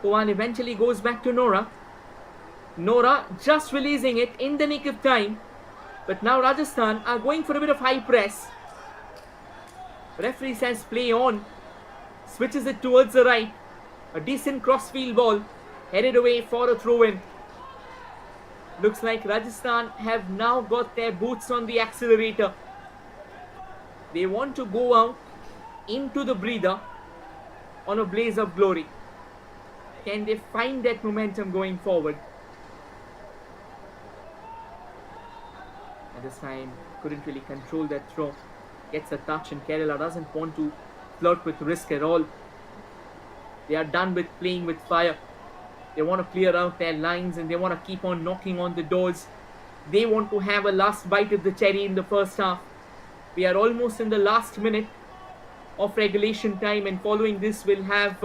Speaker 1: Juan eventually goes back to Nora. Nora just releasing it in the nick of time. But now Rajasthan are going for a bit of high press. Referee says play on. Switches it towards the right. A decent crossfield ball headed away for a throw-in. Looks like Rajasthan have now got their boots on the accelerator. They want to go out into the breather on a blaze of glory. Can they find that momentum going forward? At this time, couldn't really control that throw. Gets a touch, and Kerala doesn't want to flirt with risk at all. They are done with playing with fire. They want to clear out their lines, and they want to keep on knocking on the doors. They want to have a last bite of the cherry in the first half. We are almost in the last minute of regulation time, and following this we'll have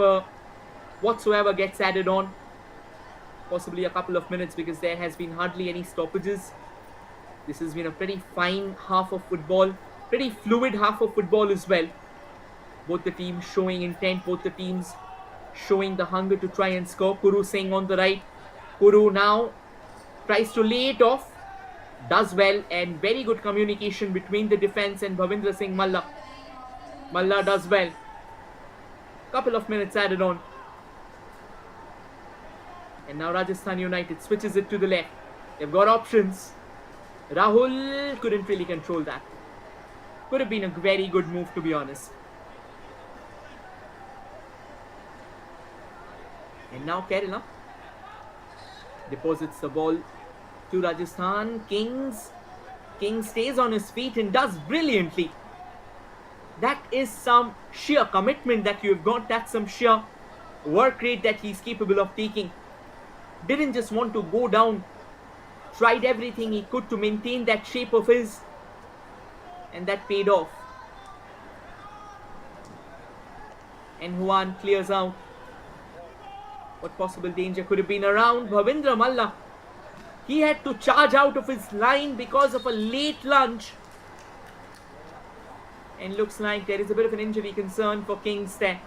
Speaker 1: whatsoever gets added on. Possibly a couple of minutes, because there has been hardly any stoppages. This has been a pretty fine half of football. Pretty fluid half of football as well. Both the teams showing intent. Both the teams showing the hunger to try and score. Kuru Singh on the right. Kuru now tries to lay it off. Does well, and very good communication between the defense and Bhavindra Singh Malla. Malla does well. Couple of minutes added on. And now Rajasthan United switches it to the left. They've got options. Rahul couldn't really control that. Could have been a very good move, to be honest. And now Kerala deposits the ball to Rajasthan. King stays on his feet and does brilliantly. That is some sheer commitment that you've got. That's some sheer work rate that he's capable of taking. Didn't just want to go down. Tried everything he could to maintain that shape of his. And that paid off. And Juan clears out. What possible danger could have been around? Bhavindra Malla. He had to charge out of his line because of a late lunge. And looks like there is a bit of an injury concern for Kings there.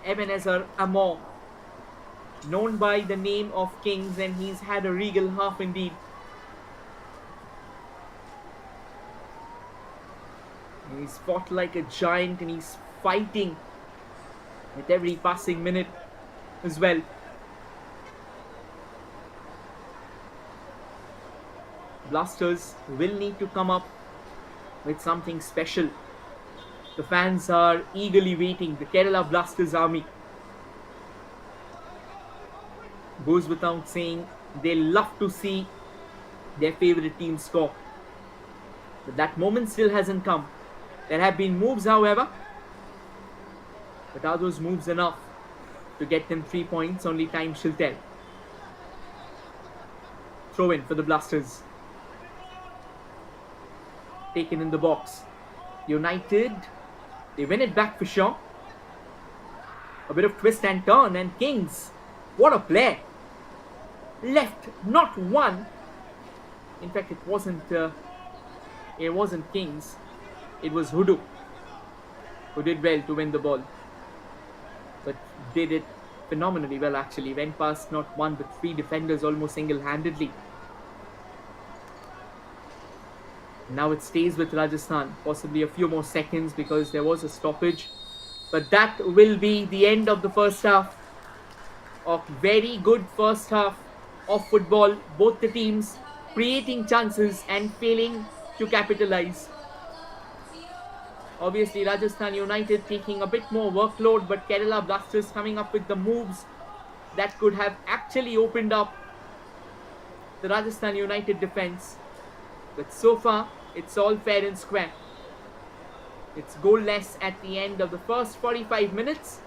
Speaker 1: Ebenezer Amor, known by the name of Kings, and he's had a regal half indeed. And he's fought like a giant, and he's fighting with every passing minute as well. Blasters will need to come up with something special. The fans are eagerly waiting. The Kerala Blasters army. Goes without saying, they love to see their favourite team score. But that moment still hasn't come. There have been moves, however. But are those moves enough to get them 3 points? Only time shall tell. Throw in for the Blasters. Taken in the box. United, they win it back for sure. A bit of twist and turn, and Kings, what a play. Left not one. In fact, it wasn't Kings. It was Hudu who did well to win the ball. But did it phenomenally well, actually. Went past not one but 3 defenders almost single-handedly. Now it stays with Rajasthan, possibly a few more seconds because there was a stoppage. But that will be the end of the first half. A very good first half of football. Both the teams creating chances and failing to capitalize. Obviously, Rajasthan United taking a bit more workload, but Kerala Blasters coming up with the moves that could have actually opened up the Rajasthan United defense. But so far, it's all fair and square. It's goalless at the end of the first 45 minutes.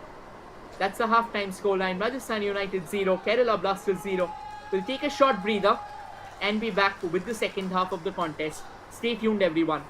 Speaker 1: That's the halftime scoreline. Rajasthan United 0, Kerala Blasters 0. We'll take a short breather and be back with the second half of the contest. Stay tuned, everyone.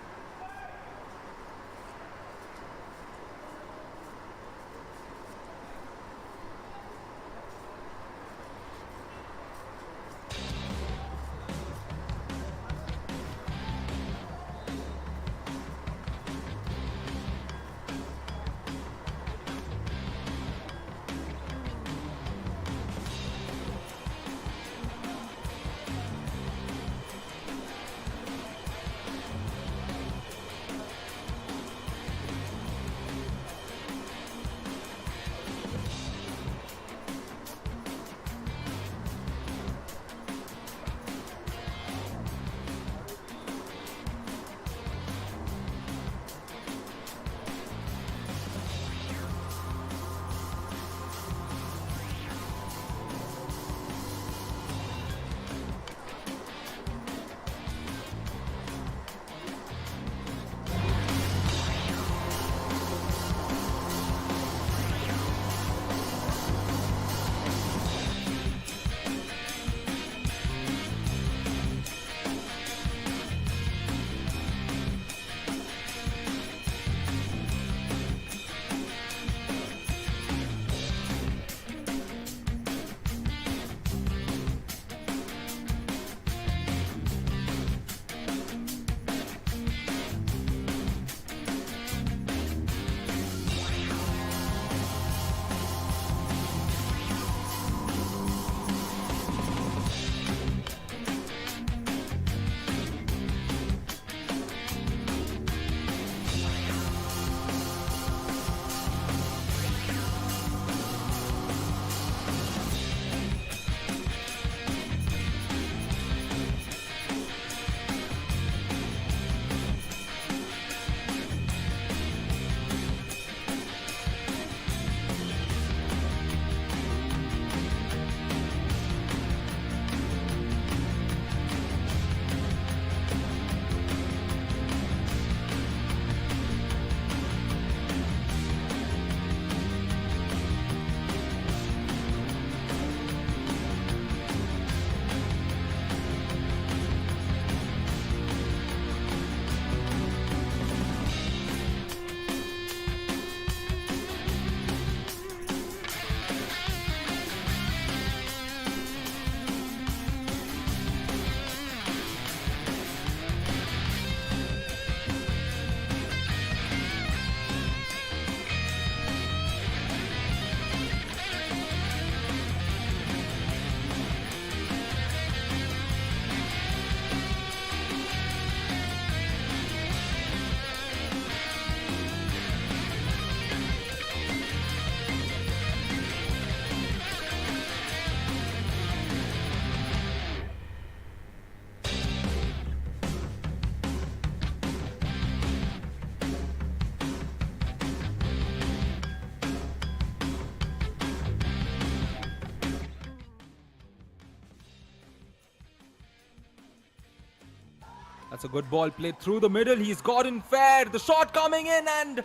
Speaker 2: That's a good ball played through the middle. He's got in fair. The shot coming in and...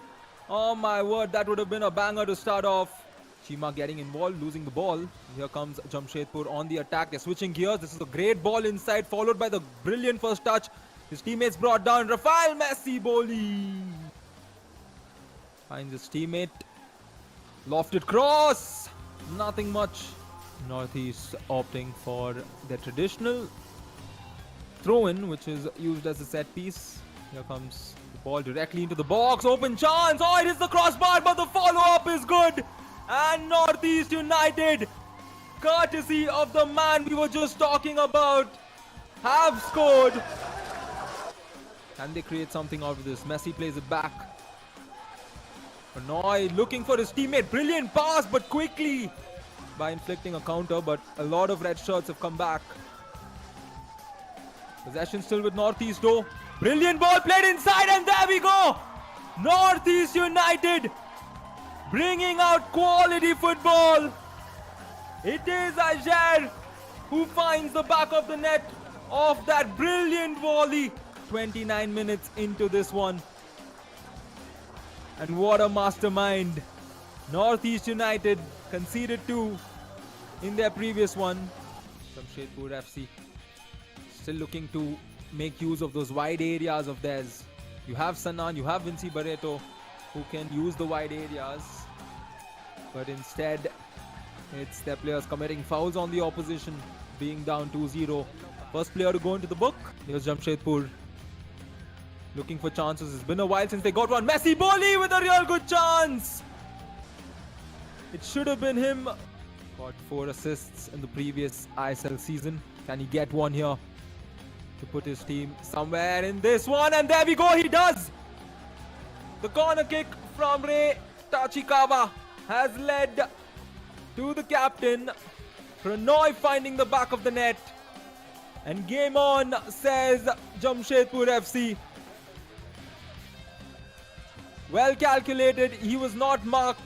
Speaker 2: oh my word, that would have been a banger to start off. Chima getting involved, losing the ball. Here comes Jamshedpur on the attack. They're switching gears. This is a great ball inside, followed by the brilliant first touch. His teammates brought down. Rafael Messi Boli finds his teammate. Lofted cross. Nothing much. Northeast opting for their traditional throw-in, which is used as a set piece. Here comes the ball directly into the box. Open chance. Oh, it is the crossbar, but the follow-up is good. And Northeast United, courtesy of the man we were just talking about, have scored. Can they create something out of this? Messi plays it back. Benoit looking for his teammate. Brilliant pass, but quickly by inflicting a counter. But a lot of red shirts have come back. Possession still with Northeast though. Brilliant ball played inside, and there we go! Northeast United bringing out quality football. It is Ajer who finds the back of the net of that brilliant volley. 29 minutes into this one. And what a mastermind. Northeast United conceded 2 in their previous one. Jamshedpur FC still looking to make use of those wide areas of theirs. You have Sanan, you have Vinci Barreto who can use the wide areas. But instead, it's their players committing fouls on the opposition, being down 2-0. First player to go into the book. Here's Jamshedpur looking for chances. It's been a while since they got one. Messi Boli with a real good chance. It should have been him. Got 4 assists in the previous ISL season. Can he get one here to put his team somewhere in this one? And there we go, he does. The corner kick from Rei Tachikawa has led to the captain. Pranoy finding the back of the net. And game on, says Jamshedpur FC. Well calculated, he was not marked.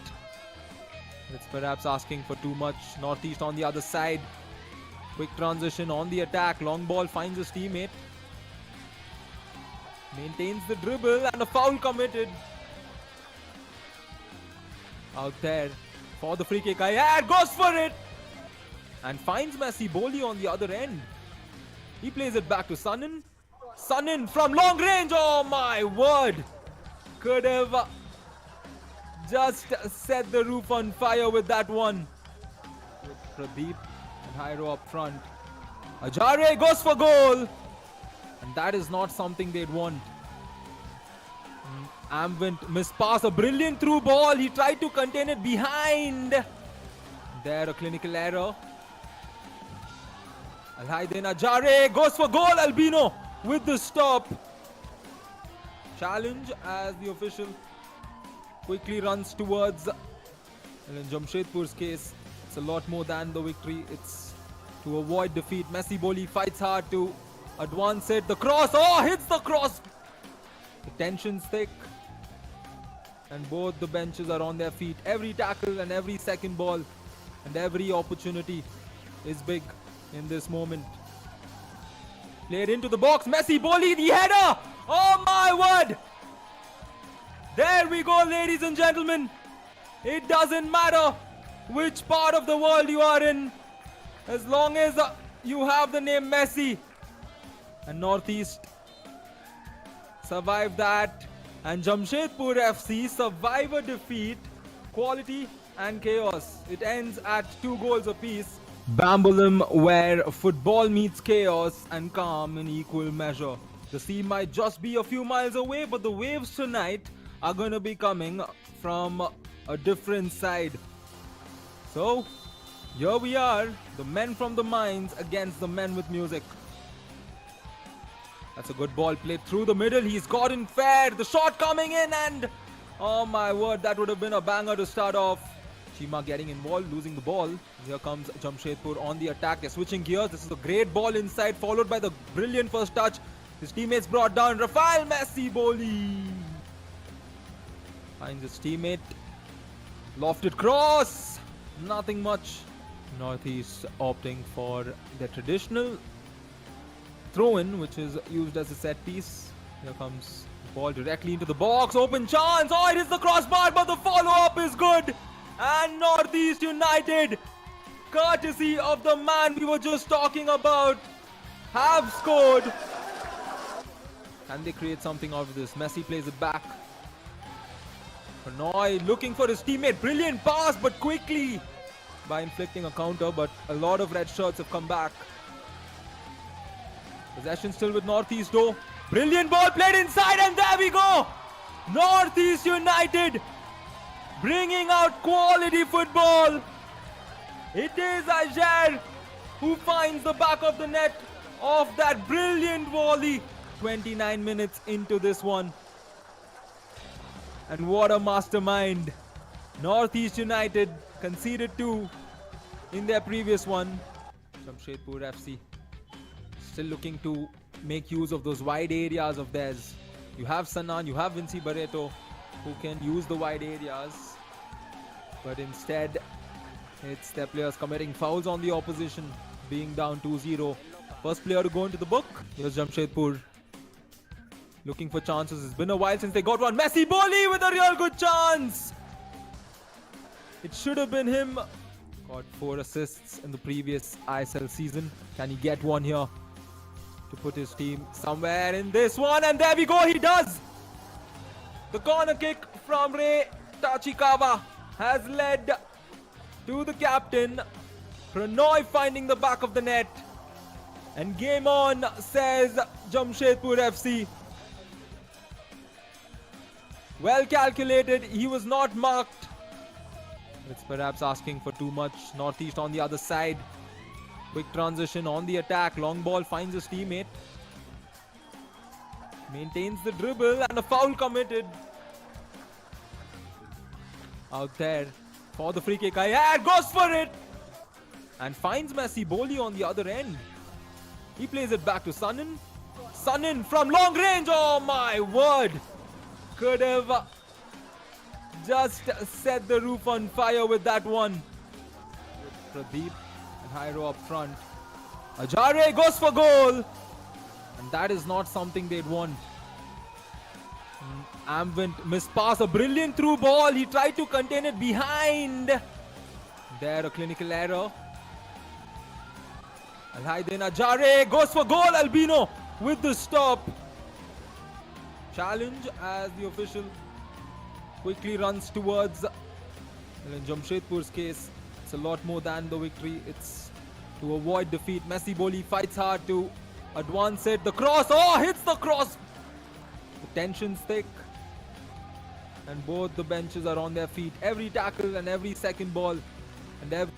Speaker 2: It's perhaps asking for too much. Northeast on the other side. Quick transition on the attack. Long ball finds his teammate. Maintains the dribble and a foul committed. Out there for the free kick. Ayad goes for it. And finds Messi Boli on the other end. He plays it back to Sanan. Sanan from long range. Oh my word. Could have just set the roof on fire with that one. With Pradeep and Hyro up front. Ajare goes for goal. And that is not something they'd want. Amvint missed pass. A brilliant through ball. He tried to contain it behind. There a clinical error. Alhaiden Ajare goes for goal. Albino with the stop. Challenge as the official quickly runs towards. And in Jamshedpur's case, it's a lot more than the victory. It's to avoid defeat. Messi Boli fights hard to advance it. The cross. Oh, hits the cross. The tension's thick. And both the benches are on their feet. Every tackle and every second ball and every opportunity is big in this moment. Played into the box. Messi Boli, the header. Oh my word. There we go, ladies and gentlemen. It doesn't matter which part of the world you are in, as long as you have the name Messi. And Northeast survived that. And Jamshedpur FC survive a defeat. Quality and chaos. It ends at 2 goals apiece. Bambolim, where football meets chaos and calm in equal measure. The sea might just be a few miles away, but the waves tonight are going to be coming from a different side. So, here we are, the men from the mines against the men with music. That's a good ball played through the middle. He's gotten fair. The shot coming in, and oh my word, that would have been a banger to start off. Chima getting involved, losing the ball. Here comes Jamshedpur on the attack. They're switching gears. This is a great ball inside, followed by the brilliant first touch. His teammates brought down. Rafael Messi Boli finds his teammate. Lofted cross. Nothing much. Northeast opting for the traditional throw-in, which is used as a set piece. Here comes the ball directly into the box. Open chance. Oh, it is the crossbar, but the follow-up is good. And Northeast United, courtesy of the man we were just talking about, have scored. Can they create something out of this? Messi plays it back. Pranoy looking for his teammate. Brilliant pass, but quickly by inflicting a counter. But a lot of red shirts have come back. Possession still with Northeast though. Brilliant ball played inside, and there we go. Northeast United bringing out quality football. It is Ajer who finds the back of the net of that brilliant volley. 29 minutes into this one. And what a mastermind. Northeast United conceded 2 in their previous one. Jamshedpur FC still looking to make use of those wide areas of theirs. You have Sanan, you have Vinci Barreto who can use the wide areas. But instead, it's their players committing fouls on the opposition, being down 2-0. First player to go into the book. Here's Jamshedpur looking for chances. It's been a while since they got one. Messi Boli with a real good chance. It should have been him. Got 4 assists in the previous ISL season. Can he get one here to put his team somewhere in this one? And there we go, he does. The corner kick from Ray Tachikawa has led to the captain. Pranoy finding the back of the net. And game on, says Jamshedpur FC. Well calculated, he was not marked. It's perhaps asking for too much. Northeast on the other side. Quick transition on the attack. Long ball finds his teammate. Maintains the dribble and a foul committed. Out there for the free kick. Ayad goes for it. And finds Messi Boli on the other end. He plays it back to Sanan. Sanan from long range. Oh my word. Could have just set the roof on fire with that one. Pradeep and Hyro up front. Ajare goes for goal. And that is not something they'd want. Amvint missed pass, a brilliant through ball. He tried to contain it behind. There, a clinical error. Alhaiden Ajare goes for goal. Albino with the stop. Challenge as the official quickly runs towards. Well, in Jamshedpur's case, it's a lot more than the victory. It's to avoid defeat. Messi Boli fights hard to advance it. The cross, oh, hits the cross. The tension's thick. And both the benches are on their feet. Every tackle and every second ball. And every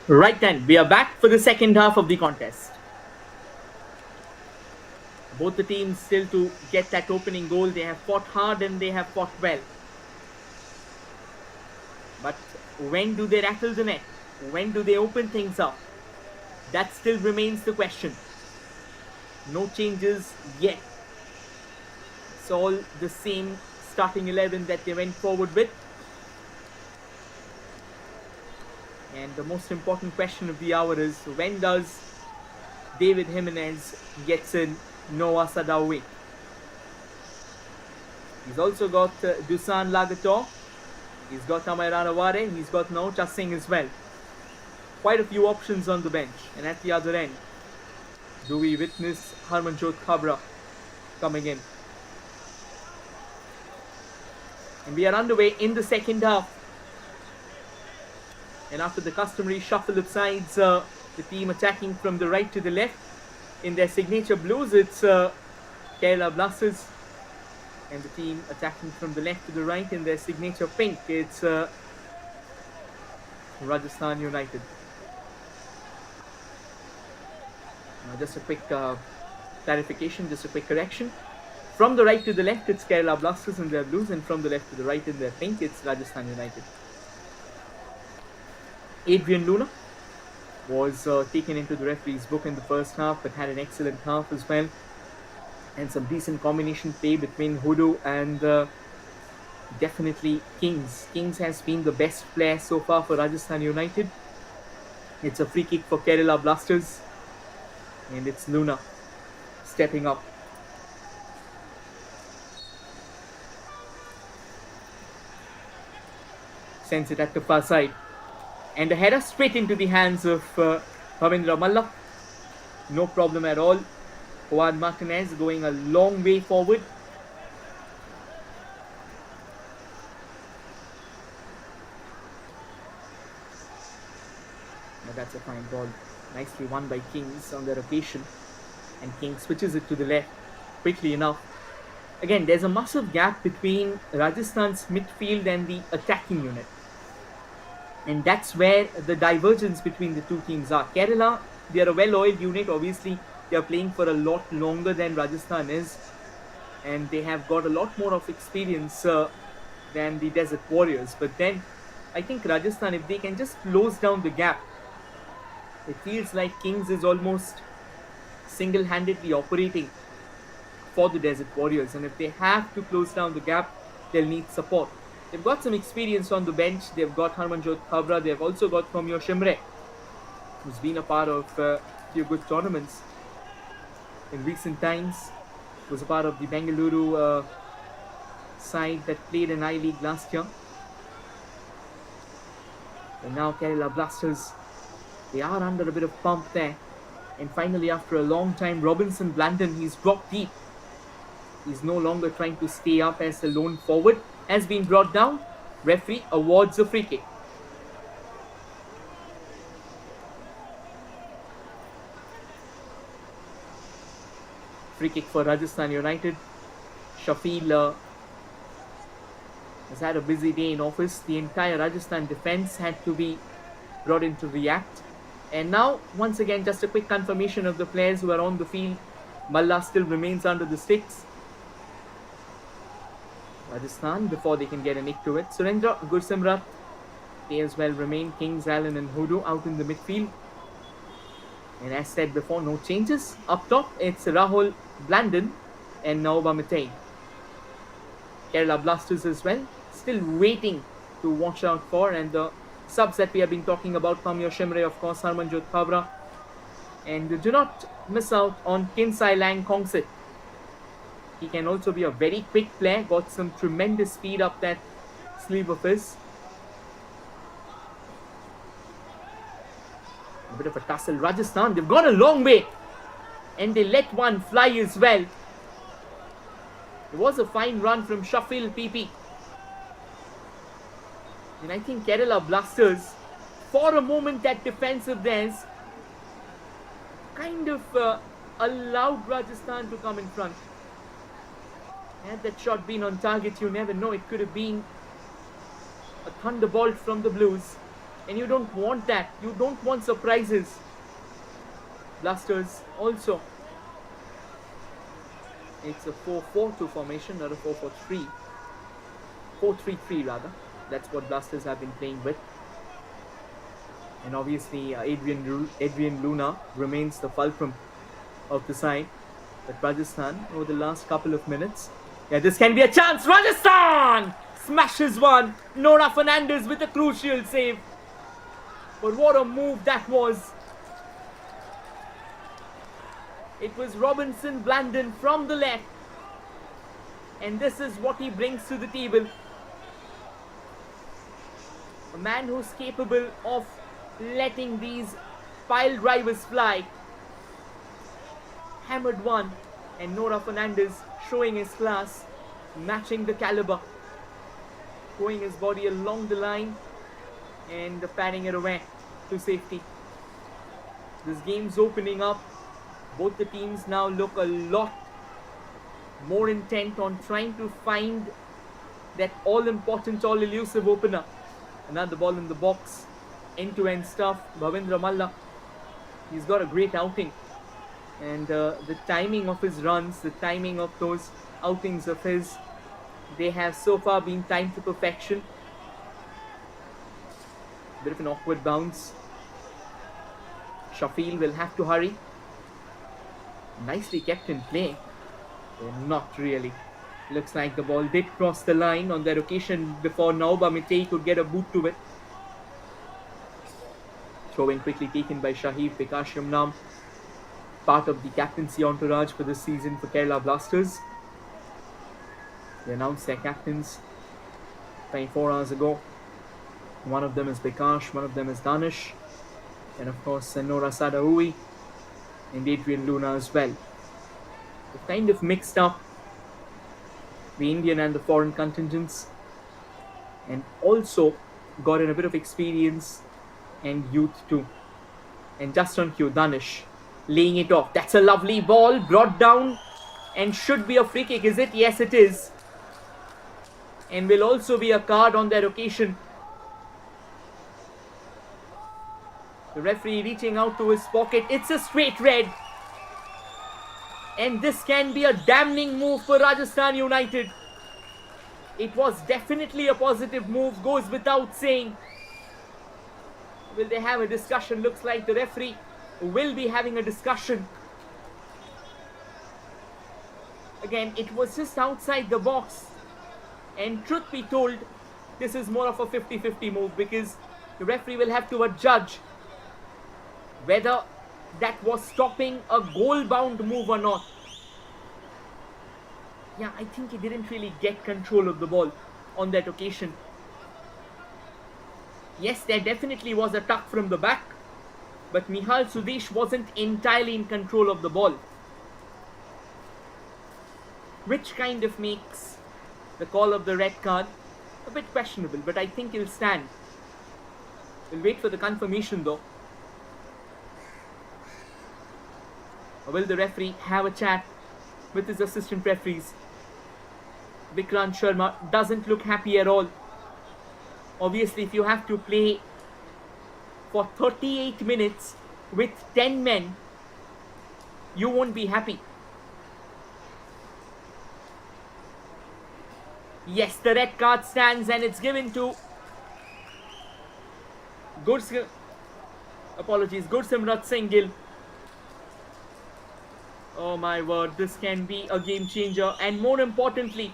Speaker 1: Right then, we are back for the second half of the contest. Both the teams still to get that opening goal. They have fought hard and they have fought well. But when do they rattle the net? When do they open things up? That still remains the question. No changes yet. It's all the same starting 11 that they went forward with. And the most important question of the hour is, when does David Jimenez gets in Noah Sadawi? He's also got Dusan Lagator. He's got Amairan Aware. He's got Naucha Singh as well. Quite a few options on the bench. And at the other end, do we witness Harmanjot Khabra coming in? And we are underway in the second half. And after the customary shuffle of sides, the team attacking from the right to the left. In their signature blues, it's Kerala Blasters. And the team attacking from the left to the right in their signature pink, it's Rajasthan United. Just a quick clarification, just a quick correction. From the right to the left, it's Kerala Blasters in their blues, and from the left to the right in their pink, it's Rajasthan United. Adrian Luna was taken into the referee's book in the first half, but had an excellent half as well. And some decent combination play between Hoodoo and definitely Kings. Kings has been the best player so far for Rajasthan United. It's a free kick for Kerala Blasters. And it's Luna stepping up. Sends it at the far side. And a header straight into the hands of Bhavendra Malla. No problem at all. Juan Martinez going a long way forward. Now that's a fine ball. Nicely won by Kings on their occasion. And King switches it to the left quickly enough. Again, there's a massive gap between Rajasthan's midfield and the attacking unit. And that's where the divergence between the two teams are. Kerala, they are a well-oiled unit. Obviously, they are playing for a lot longer than Rajasthan is. And they have got a lot more of experience than the Desert Warriors. But then, I think Rajasthan, if they can just close down the gap, it feels like Kings is almost single-handedly operating for the Desert Warriors. And if they have to close down the gap, they'll need support. They've got some experience on the bench. They've got Harmanjot Khabra. They've also got Tomio Shimre, who's been a part of a few good tournaments in recent times. Was a part of the Bengaluru side that played in I-League last year. And now Kerala Blasters, they are under a bit of pump there. And finally, after a long time, Robinson Blandon, he's dropped deep. He's no longer trying to stay up as the lone forward. Has been brought down. Referee awards a free kick. Free kick for Rajasthan United. Shafil has had a busy day in office. The entire Rajasthan defense had to be brought in to react. And now, once again, just a quick confirmation of the players who are on the field. Malla still remains under the sticks. Rajasthan, before they can get a nick to it. Surendra, Gursimrat, they as well remain. Kings, Allen and Hoodoo out in the midfield. And as said before, no changes. Up top, it's Rahul Blandon and Naoba Mitay. Kerala Blasters as well, still waiting to watch out for. And the subs that we have been talking about, Pamyo Shimre, of course, Harmanjot Khabra. And do not miss out on Kinsai Lang Kongsit. He can also be a very quick player, got some tremendous speed up that sleeve of his. A bit of a tussle. Rajasthan, they've gone a long way. And they let one fly as well. It was a fine run from Shafil PP. And I think Kerala Blasters, for a moment, that defense of theirs kind of allowed Rajasthan to come in front. Had that shot been on target, you never know. It could have been a thunderbolt from the Blues. And you don't want that. You don't want surprises. Blasters also. It's a 4-4-2 formation, not a 4-4-3. 4-3-3 rather. That's what Blasters have been playing with. And obviously Adrian Luna remains the fulcrum of the side. But Rajasthan over the last couple of minutes. Yeah, this can be a chance. Rajasthan smashes one. Nora Fernandez with a crucial save. But what a move that was. It was Robinson Blandon from the left. And this is what he brings to the table. A man who's capable of letting these pile drivers fly. Hammered one. And Nora Fernandez showing his class, matching the caliber. Throwing his body along the line and patting it away to safety. This game's opening up. Both the teams now look a lot more intent on trying to find that all-important, all-elusive opener. Another ball in the box. End-to-end stuff. Bhavendra Malla. He's got a great outing. And the timing of his runs, the timing of those outings of his, they have so far been timed to perfection. Bit of an awkward bounce. Shafil will have to hurry. Nicely kept in play. Not really. Looks like the ball did cross the line on that occasion before Nauba Mitei could get a boot to it. Throw-in quickly taken by Shahid Vikash Yamnam. Part of the captaincy entourage for this season for Kerala Blasters. They announced their captains 24 hours ago. One of them is Vikash, one of them is Danish. And of course Nora Sadaoui and Adrian Luna as well. They've kind of mixed up the Indian and the foreign contingents and also got in a bit of experience and youth too. And just on cue, Danish laying it off. That's a lovely ball brought down and should be a free kick, is it? Yes, it is. And will also be a card on that occasion. The referee reaching out to his pocket. It's a straight red. And this can be a damning move for Rajasthan United. It was definitely a positive move, goes without saying. Will they have a discussion? Looks like the referee will be having a discussion. Again, it was just outside the box. And truth be told, this is more of a 50-50 move because the referee will have to judge whether that was stopping a goal-bound move or not. Yeah, I think he didn't really get control of the ball on that occasion. Yes, there definitely was a tuck from the back, but Nihal Sudesh wasn't entirely in control of the ball. Which kind of makes the call of the red card a bit questionable, but I think he'll stand. We'll wait for the confirmation though. Or will the referee have a chat with his assistant referees? Vikrant Sharma doesn't look happy at all. Obviously, if you have to play for 38 minutes with 10 men, you won't be happy. Yes, the red card stands and it's given to Gursimrat Singh Gill. Oh my word, this can be a game changer and more importantly,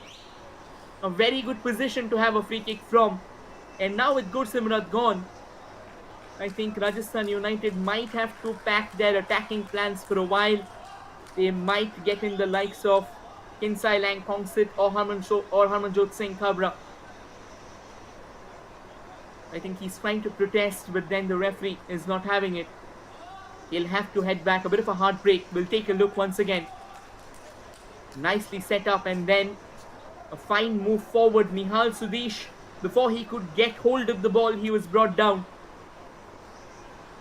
Speaker 1: a very good position to have a free kick from. And now with Gursimrat gone, I think Rajasthan United might have to pack their attacking plans for a while. They might get in the likes of Kinsai Lang Kongsit or Harmanjot Singh Kabra. I think he's trying to protest, but then the referee is not having it. He'll have to head back. A bit of a heartbreak. We'll take a look once again. Nicely set up and then a fine move forward. Nihal Sudesh, before he could get hold of the ball, he was brought down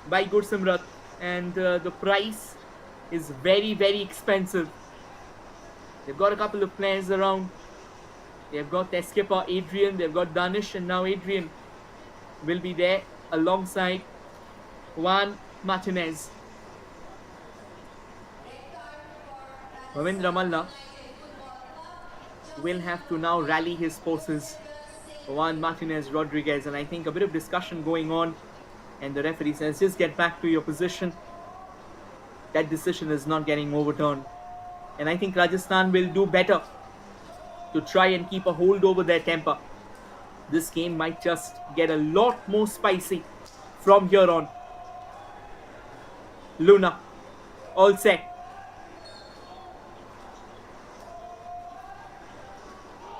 Speaker 1: by Gursimrat. And the price is very, very expensive. They've got a couple of players around. They've got their skipper Adrian, they've got Danish, and now Adrian will be there alongside Juan Martinez. Ravindra Malla will have to now rally his forces. Juan Martinez Rodriguez, and I think a bit of discussion going on, and the referee says, just get back to your position. That decision is not getting overturned. And I think Rajasthan will do better to try and keep a hold over their temper. This game might just get a lot more spicy from here on. Luna, all set.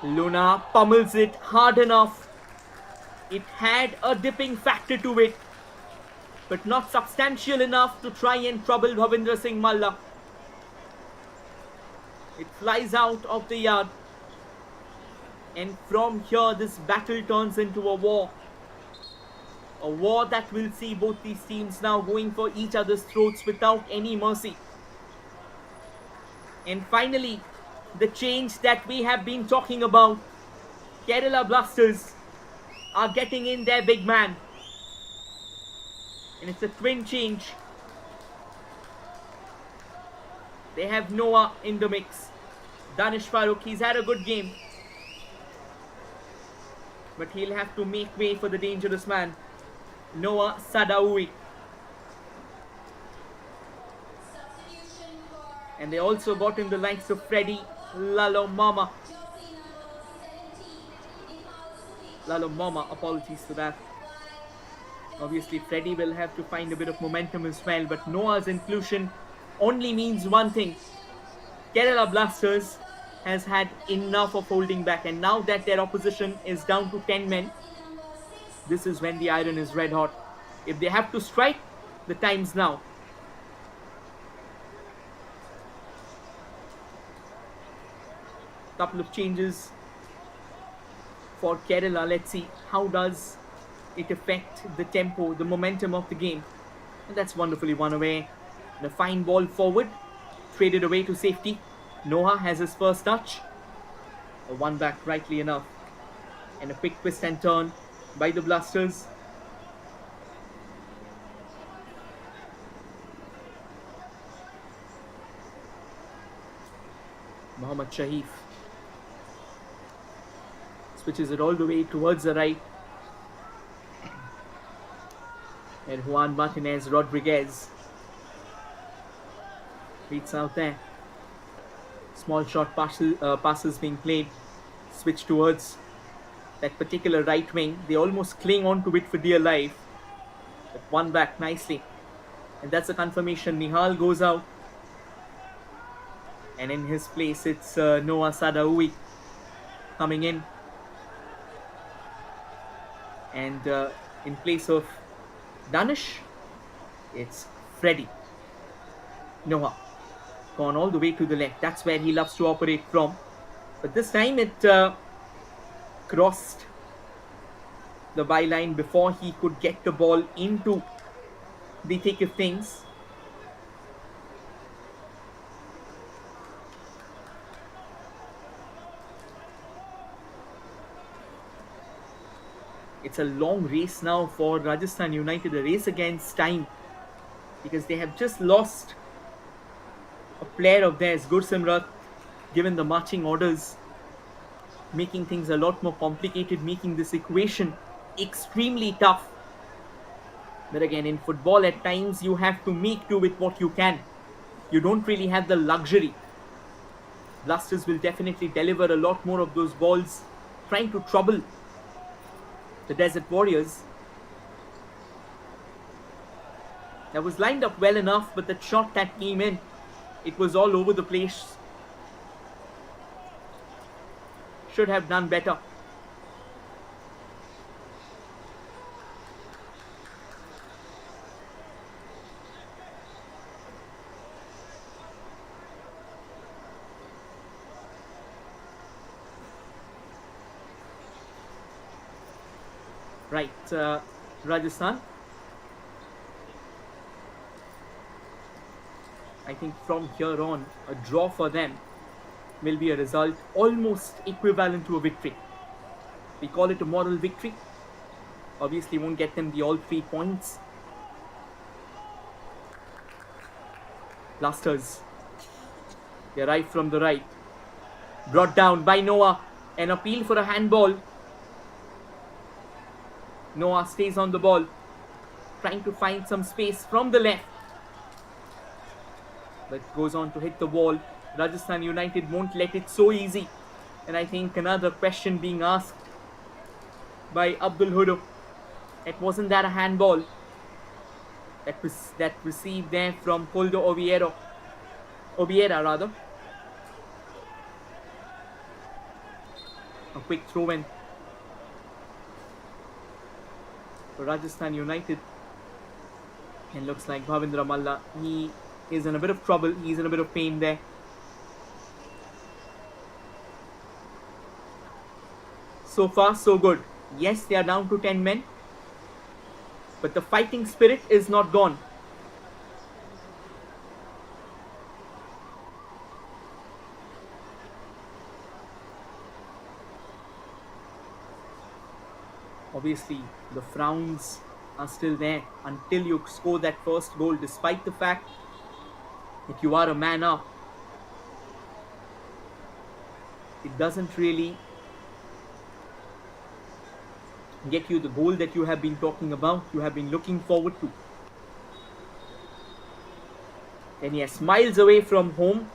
Speaker 1: Luna pummels it hard enough. It had a dipping factor to it, but not substantial enough to try and trouble Bhavendra Singh Malla. It flies out of the yard. And from here, this battle turns into a war. A war that will see both these teams now going for each other's throats without any mercy. And finally, the change that we have been talking about. Kerala Blasters are getting in their big man. And it's a twin change. They have Noah in the mix. Danish Farooq, he's had a good game. But he'll have to make way for the dangerous man, Noah Sadawi. And they also got in the likes of Freddie Lalo Mama. Apologies for that. Obviously, Freddie will have to find a bit of momentum as well. But Noah's inclusion only means one thing. Kerala Blasters has had enough of holding back, and now that their opposition is down to 10 men, this is when the iron is red hot. If they have to strike, the time's now. Couple of changes for Kerala. Let's see how does it affect the tempo, the momentum of the game. And that's wonderfully won away. And a fine ball forward, traded away to safety. Noah has his first touch. A one back rightly enough. And a quick twist and turn by the Blasters. Mohammad Shahif switches it all the way towards the right. And Juan Martinez Rodriguez beats out there. Small short passes being played. Switch towards that particular right wing. They almost cling on to it for dear life. But one back nicely. And that's a confirmation. Nihal goes out. And in his place, it's Noah Sadawi coming in. And in place of Danish, it's Freddie. Noah gone all the way to the left. That's where he loves to operate from. But this time it crossed the byline before he could get the ball into the thick of things. It's a long race now for Rajasthan United, a race against time, because they have just lost a player of theirs, Gursimrat, given the marching orders, making things a lot more complicated, making this equation extremely tough. But again, in football at times you have to make do with what you can. You don't really have the luxury. Blasters will definitely deliver a lot more of those balls, trying to trouble the Desert Warriors. That was lined up well enough, but the shot that came in, it was all over the place. Should have done better. Right, Rajasthan. I think from here on, a draw for them will be a result almost equivalent to a victory. We call it a moral victory. Obviously won't get them the all 3 points. Blasters. They arrive from the right. Brought down by Noah. An appeal for a handball. Noah stays on the ball, trying to find some space from the left, but goes on to hit the wall. Rajasthan United won't let it so easy. And I think another question being asked by Abdul Hudu. It wasn't that a handball that received there from Coldo Obiera rather. A quick throw in for Rajasthan United. And looks like Bhavendra Malla, he is in a bit of trouble. He's in a bit of pain there. So far, so good. Yes, they are down to 10 men. But the fighting spirit is not gone. Obviously, the frowns are still there until you score that first goal, despite the fact that you are a man up. It doesn't really get you the goal that you have been talking about, you have been looking forward to. And yes, miles away from home,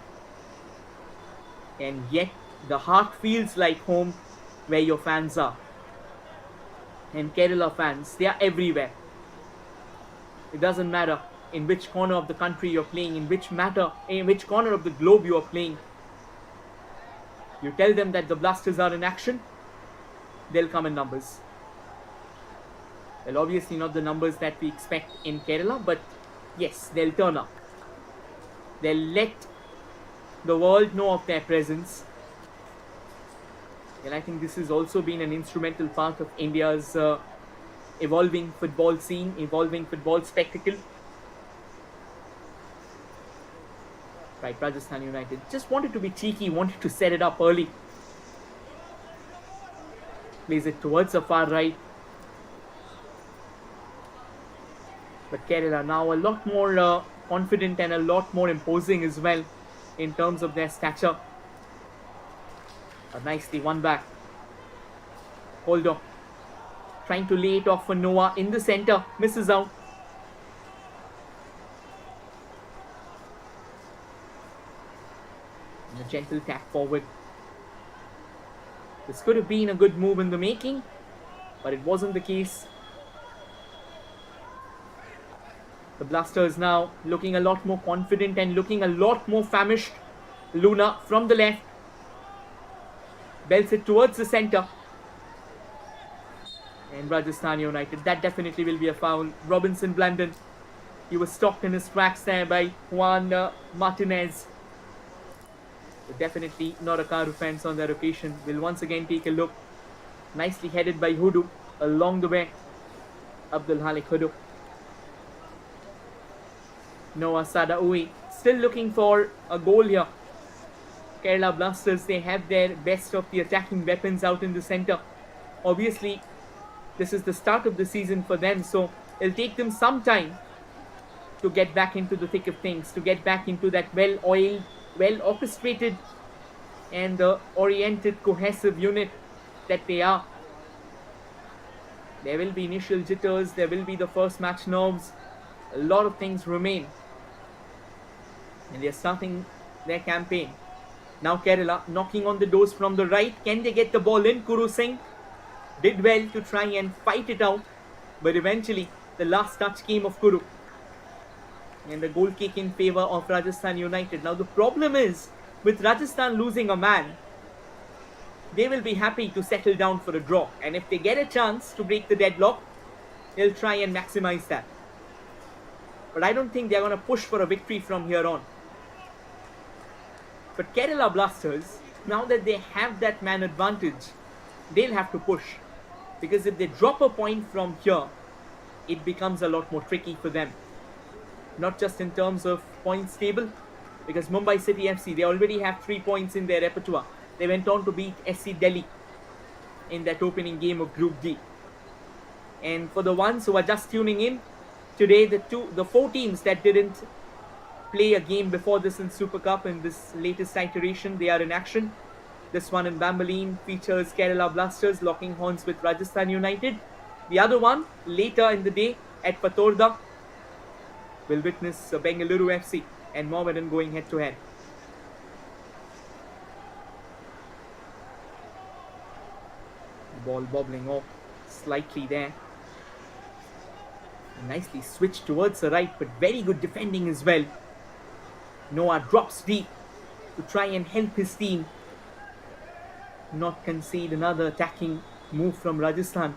Speaker 1: and yet the heart feels like home where your fans are. And Kerala fans, they are everywhere. It doesn't matter in which corner of the country you're playing, in which corner of the globe you are playing. You tell them that the Blasters are in action, they'll come in numbers. Well, obviously not the numbers that we expect in Kerala, but yes, they'll turn up. They'll let the world know of their presence. And I think this has also been an instrumental part of India's evolving football scene, evolving football spectacle. Right, Rajasthan United just wanted to be cheeky, wanted to set it up early. Plays it towards the far right. But Kerala now a lot more confident and a lot more imposing as well in terms of their stature. Nicely won back. Holdo trying to lay it off for Noah in the center. Misses out. And a gentle tap forward. This could have been a good move in the making, but it wasn't the case. The Blasters now looking a lot more confident and looking a lot more famished. Luna from the left. Belts it towards the center. And Rajasthan United, that definitely will be a foul. Robinson Blandon, he was stopped in his tracks there by Juan Martinez. But definitely not a car offense on that occasion. We'll once again take a look. Nicely headed by Hudu along the way. Abdul Halik Hudu. Noah Sadaoui still looking for a goal here. Kerala Blasters, they have their best of the attacking weapons out in the center. Obviously, this is the start of the season for them, so it'll take them some time to get back into the thick of things, to get back into that well-oiled, well-orchestrated and oriented, cohesive unit that they are. There will be initial jitters, there will be the first match nerves, a lot of things remain. And they're starting their campaign. Now Kerala knocking on the doors from the right. Can they get the ball in? Kuru Singh did well to try and fight it out. But eventually the last touch came of Kuru. And the goal kick in favor of Rajasthan United. Now the problem is, with Rajasthan losing a man, they will be happy to settle down for a draw. And if they get a chance to break the deadlock, they'll try and maximize that. But I don't think they're going to push for a victory from here on. But Kerala Blasters, now that they have that man advantage, they'll have to push. Because if they drop a point from here, it becomes a lot more tricky for them. Not just in terms of points table, because Mumbai City FC, they already have 3 points in their repertoire. They went on to beat SC Delhi in that opening game of Group D. And for the ones who are just tuning in, today the four teams that didn't play a game before this in Super Cup in this latest iteration, they are in action. This one in Bambolim features Kerala Blasters locking horns with Rajasthan United. The other one, later in the day at Patorda, will witness Bengaluru FC and Mohammedan going head to head. Ball bobbling off slightly there. Nicely switched towards the right, but very good defending as well. Noah drops deep to try and help his team not concede another attacking move from Rajasthan.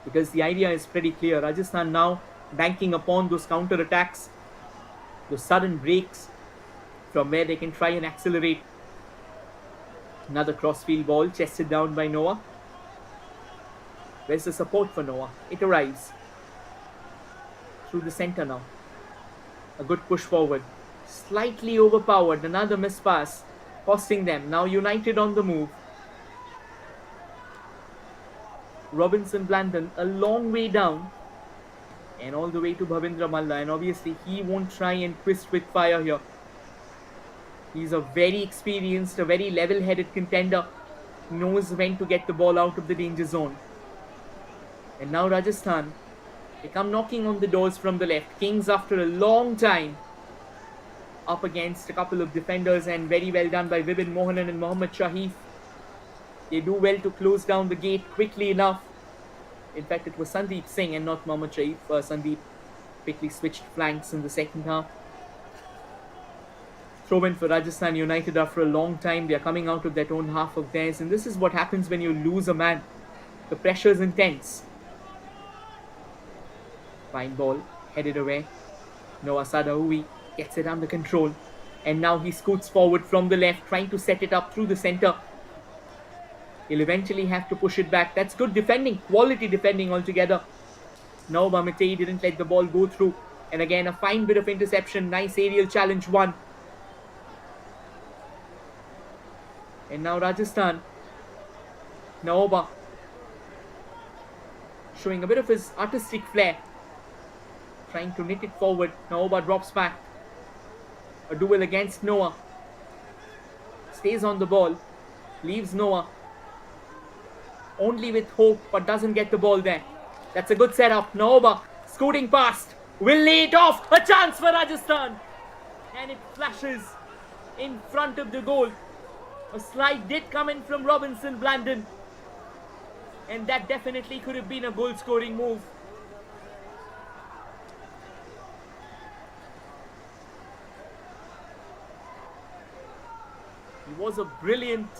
Speaker 1: Because the idea is pretty clear. Rajasthan now banking upon those counter attacks, those sudden breaks from where they can try and accelerate. Another crossfield ball chested down by Noah. Where's the support for Noah? It arrives through the center now. A good push forward. Slightly overpowered. Another miss pass, costing them. Now United on the move. Robinson Blandon a long way down and all the way to Bhavindra Malla, and obviously he won't try and twist with fire here. He's a very experienced, a very level-headed contender. Knows when to get the ball out of the danger zone. And now Rajasthan, they come knocking on the doors from the left. Kings, after a long time, up against a couple of defenders, and very well done by Vibin Mohanan and Mohammad Shahif. They do well to close down the gate quickly enough. In fact, it was Sandeep Singh and not Mohammad Shahif. Sandeep quickly switched flanks in the second half. Throw in for Rajasthan United after a long time. They are coming out of that own half of theirs, and this is what happens when you lose a man. The pressure is intense. Fine ball, headed away. Noah Sadawi gets it under control, and now he scoots forward from the left, trying to set it up through the center. He'll eventually have to push it back. That's good defending, quality defending altogether. No, Matei didn't let the ball go through, and again a fine bit of interception. Nice aerial challenge won. And now Rajasthan, Naoba, showing a bit of his artistic flair, trying to knit it forward. Naoba drops back. A duel against Noah. Stays on the ball. Leaves Noah only with hope, but doesn't get the ball there. That's a good setup. Naoba scooting past. Will lay it off. A chance for Rajasthan. And it flashes in front of the goal. A slide did come in from Robinson Blandon, and that definitely could have been a goal-scoring move. It was a brilliant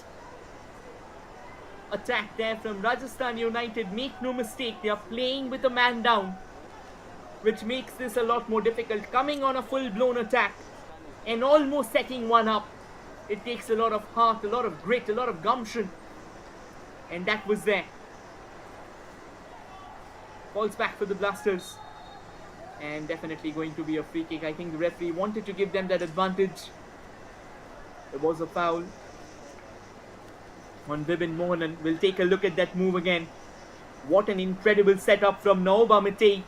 Speaker 1: attack there from Rajasthan United. Make no mistake, they are playing with a man down, which makes this a lot more difficult. Coming on a full-blown attack and almost setting one up. It takes a lot of heart, a lot of grit, a lot of gumption. And that was there. Falls back for the Blasters. And definitely going to be a free kick. I think the referee wanted to give them that advantage. There was a foul on Vibin Mohanan. We'll take a look at that move again. What an incredible setup from Naoba Matei.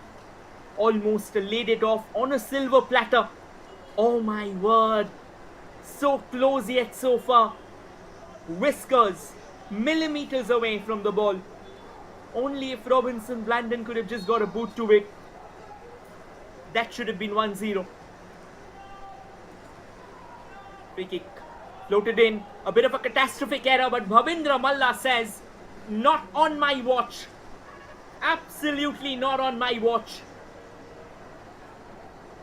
Speaker 1: Almost laid it off on a silver platter. Oh my word. So close yet so far. Whiskers, millimeters away from the ball. Only if Robinson Blandon could have just got a boot to it. That should have been 1-0. Free kick floated in. A bit of a catastrophic error, but Bhavindra Malla says, not on my watch. Absolutely not on my watch.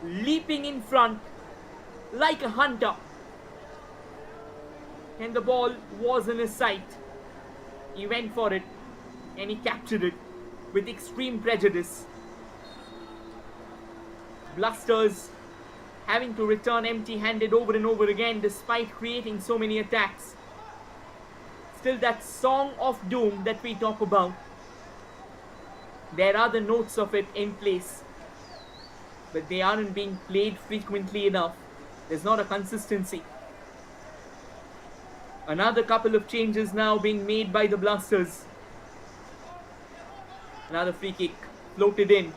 Speaker 1: Leaping in front like a hunter. And the ball was in his sight. He went for it and he captured it with extreme prejudice. Blasters having to return empty-handed over and over again despite creating so many attacks. Still that song of doom that we talk about. There are the notes of it in place, but they aren't being played frequently enough. There's not a consistency. Another couple of changes now being made by the Blasters. Another free kick floated in.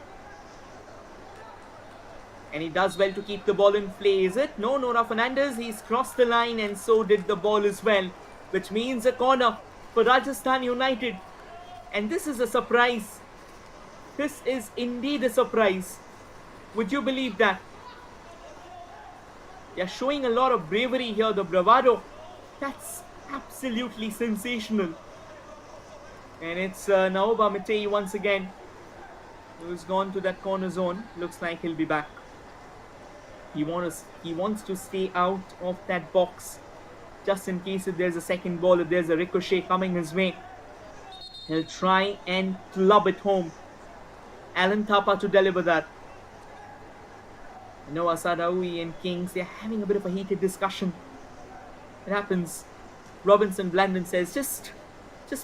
Speaker 1: And he does well to keep the ball in play, is it? No, Nora Fernandez, he's crossed the line and so did the ball as well, which means a corner for Rajasthan United. And this is a surprise. This is indeed a surprise. Would you believe that? They're showing a lot of bravery here, the bravado. That's absolutely sensational. And it's Naoba Mitei once again, who's gone to that corner zone. Looks like he'll be back. He wants to stay out of that box just in case if there's a second ball, if there's a ricochet coming his way. He'll try and club it home. Alan Thapa to deliver that. Noah Sadawi and Kings, they're having a bit of a heated discussion. It happens. Robinson Blandon says, just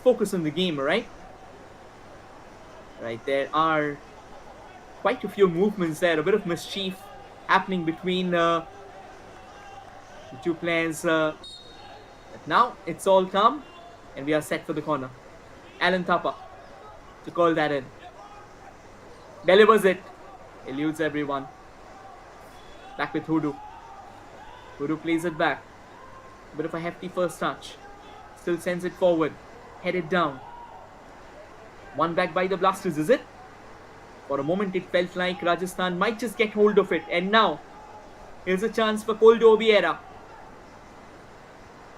Speaker 1: focus on the game, alright? Right, there are quite a few movements there, a bit of mischief happening between the two players. But now it's all calm and we are set for the corner. Alan Thapa to call that in. Delivers it. Eludes everyone. Back with Hudu. Hudu plays it back. A bit of a hefty first touch. Still sends it forward. Headed down. One back by the Blasters, is it? For a moment it felt like Rajasthan might just get hold of it. And now, here's a chance for Koldo Obiera.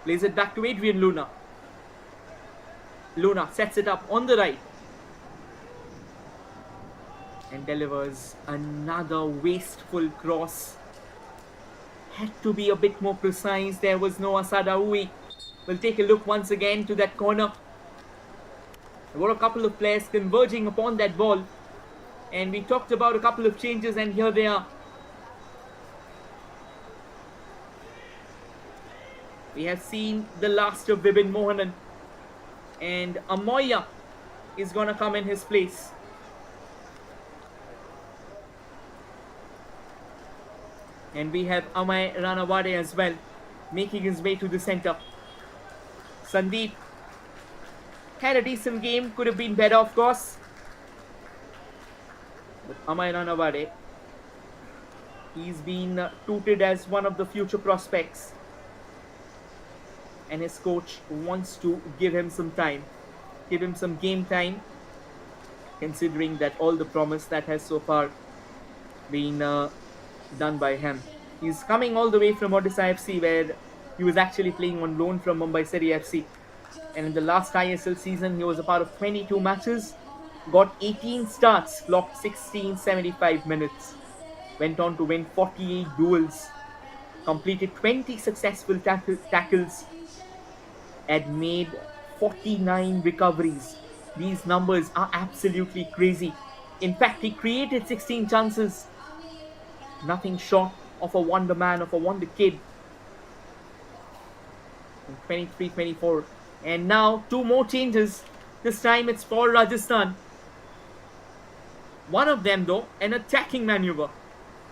Speaker 1: Plays it back to Adrian Luna. Luna sets it up on the right. And delivers another wasteful cross. Had to be a bit more precise. There was no Asadawi. We'll take a look once again to that corner. There were a couple of players converging upon that ball. And we talked about a couple of changes and here they are. We have seen the last of Vibin Mohanan. And Amoya is going to come in his place. And we have Amay Ranawade as well, making his way to the centre. Sandeep had a decent game, could have been better of course. But Amay Ranawade, he's been touted as one of the future prospects. And his coach wants to give him some time, give him some game time, considering that all the promise that has so far been done by him. He's coming all the way from Odisha FC where he was actually playing on loan from Mumbai City FC. And in the last ISL season, he was a part of 22 matches, got 18 starts, clocked 1675 minutes, went on to win 48 duels, completed 20 successful tackles, and made 49 recoveries. These numbers are absolutely crazy. In fact, he created 16 chances. Nothing short of a wonder man, of a wonder kid. In 23-24. And now, two more changes. This time it's for Rajasthan. One of them though, an attacking maneuver.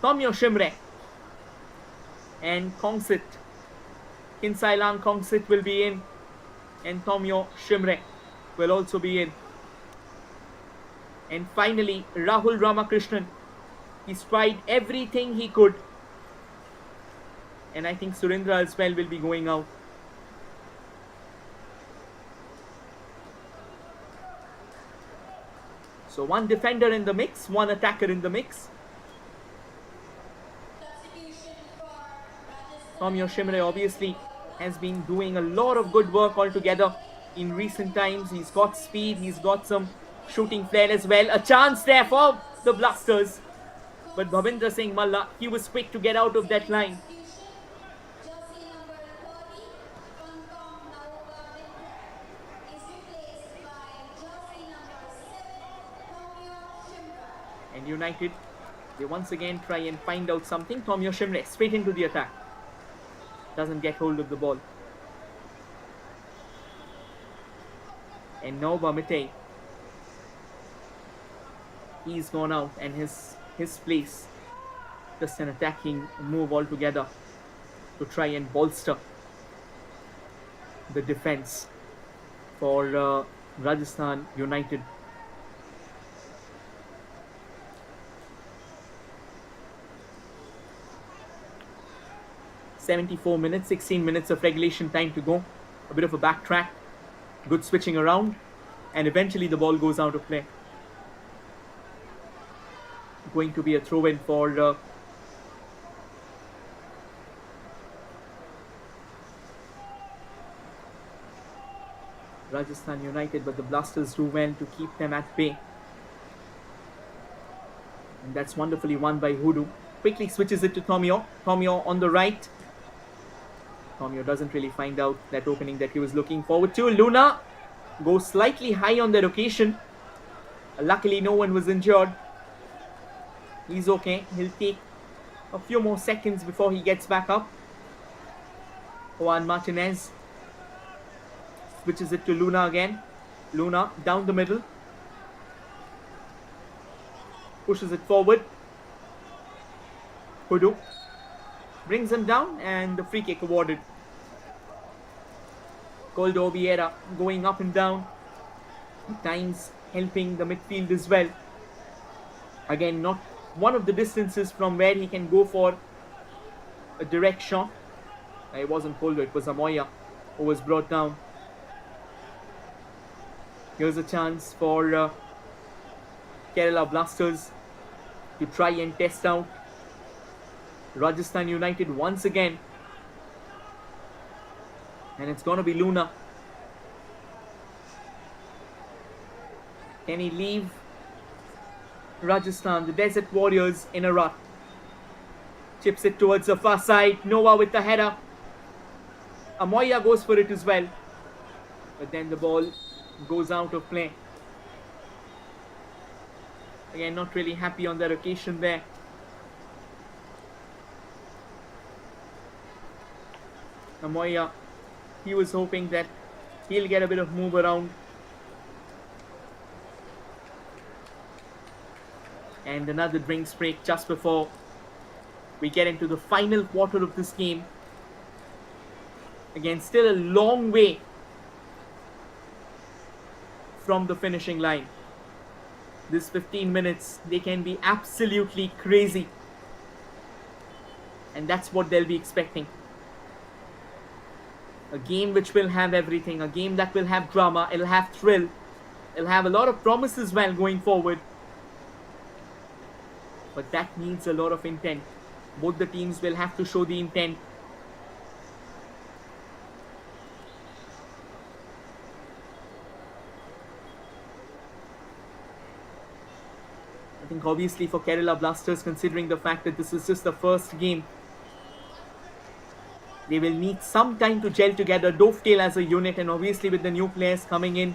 Speaker 1: Tomyo Shimre and Kongsit. Kinsailang Kongsit will be in. And Tomyo Shimre will also be in. And finally, Rahul Ramakrishnan. He's tried everything he could. And I think Surendra as well will be going out. So one defender in the mix, one attacker in the mix. Tomyo Shimre obviously has been doing a lot of good work altogether in recent times. He's got speed, he's got some shooting flair as well. A chance there for the Blasters. But Bhavendra Singh Malla, he was quick to get out of that line. And United, they once again try and find out something. Tomyo Shimre straight into the attack. Doesn't get hold of the ball. And Nova Mitei, he's gone out and his place, just an attacking move altogether to try and bolster the defense for Rajasthan United. 74 minutes, 16 minutes of regulation time to go. A bit of a backtrack, good switching around, and eventually the ball goes out of play. Going to be a throw-in for Rajasthan United, but the Blasters do well to keep them at bay. And that's wonderfully won by Hoodoo. Quickly switches it to Tomio. Tomio on the right. Tomio doesn't really find out that opening that he was looking forward to. Luna goes slightly high on that occasion. Luckily, no one was injured. He's okay. He'll take a few more seconds before he gets back up. Juan Martinez switches it to Luna again. Luna down the middle. Pushes it forward. Hoodoo brings him down and the free kick awarded. Coldo Vieira going up and down. At times helping the midfield as well. Again, not one of the distances from where he can go for a direct shot. It wasn't Coldo, it was Amoya who was brought down. Here's a chance for Kerala Blasters to try and test out Rajasthan United once again. And it's going to be Luna. Can he leave Rajasthan, the Desert Warriors, in a rut? Chips it towards the far side. Noah with the header. Amoya goes for it as well. But then the ball goes out of play. Again, not really happy on that occasion there. Amoya, he was hoping that he'll get a bit of move around. And another drinks break just before we get into the final quarter of this game. Again, still a long way from the finishing line. This 15 minutes, they can be absolutely crazy. And that's what they'll be expecting. A game which will have everything. A game that will have drama. It'll have thrill. It'll have a lot of promise as well going forward. But that needs a lot of intent. Both the teams will have to show the intent. I think obviously for Kerala Blasters, considering the fact that this is just the first game, they will need some time to gel together, dovetail as a unit, and obviously with the new players coming in,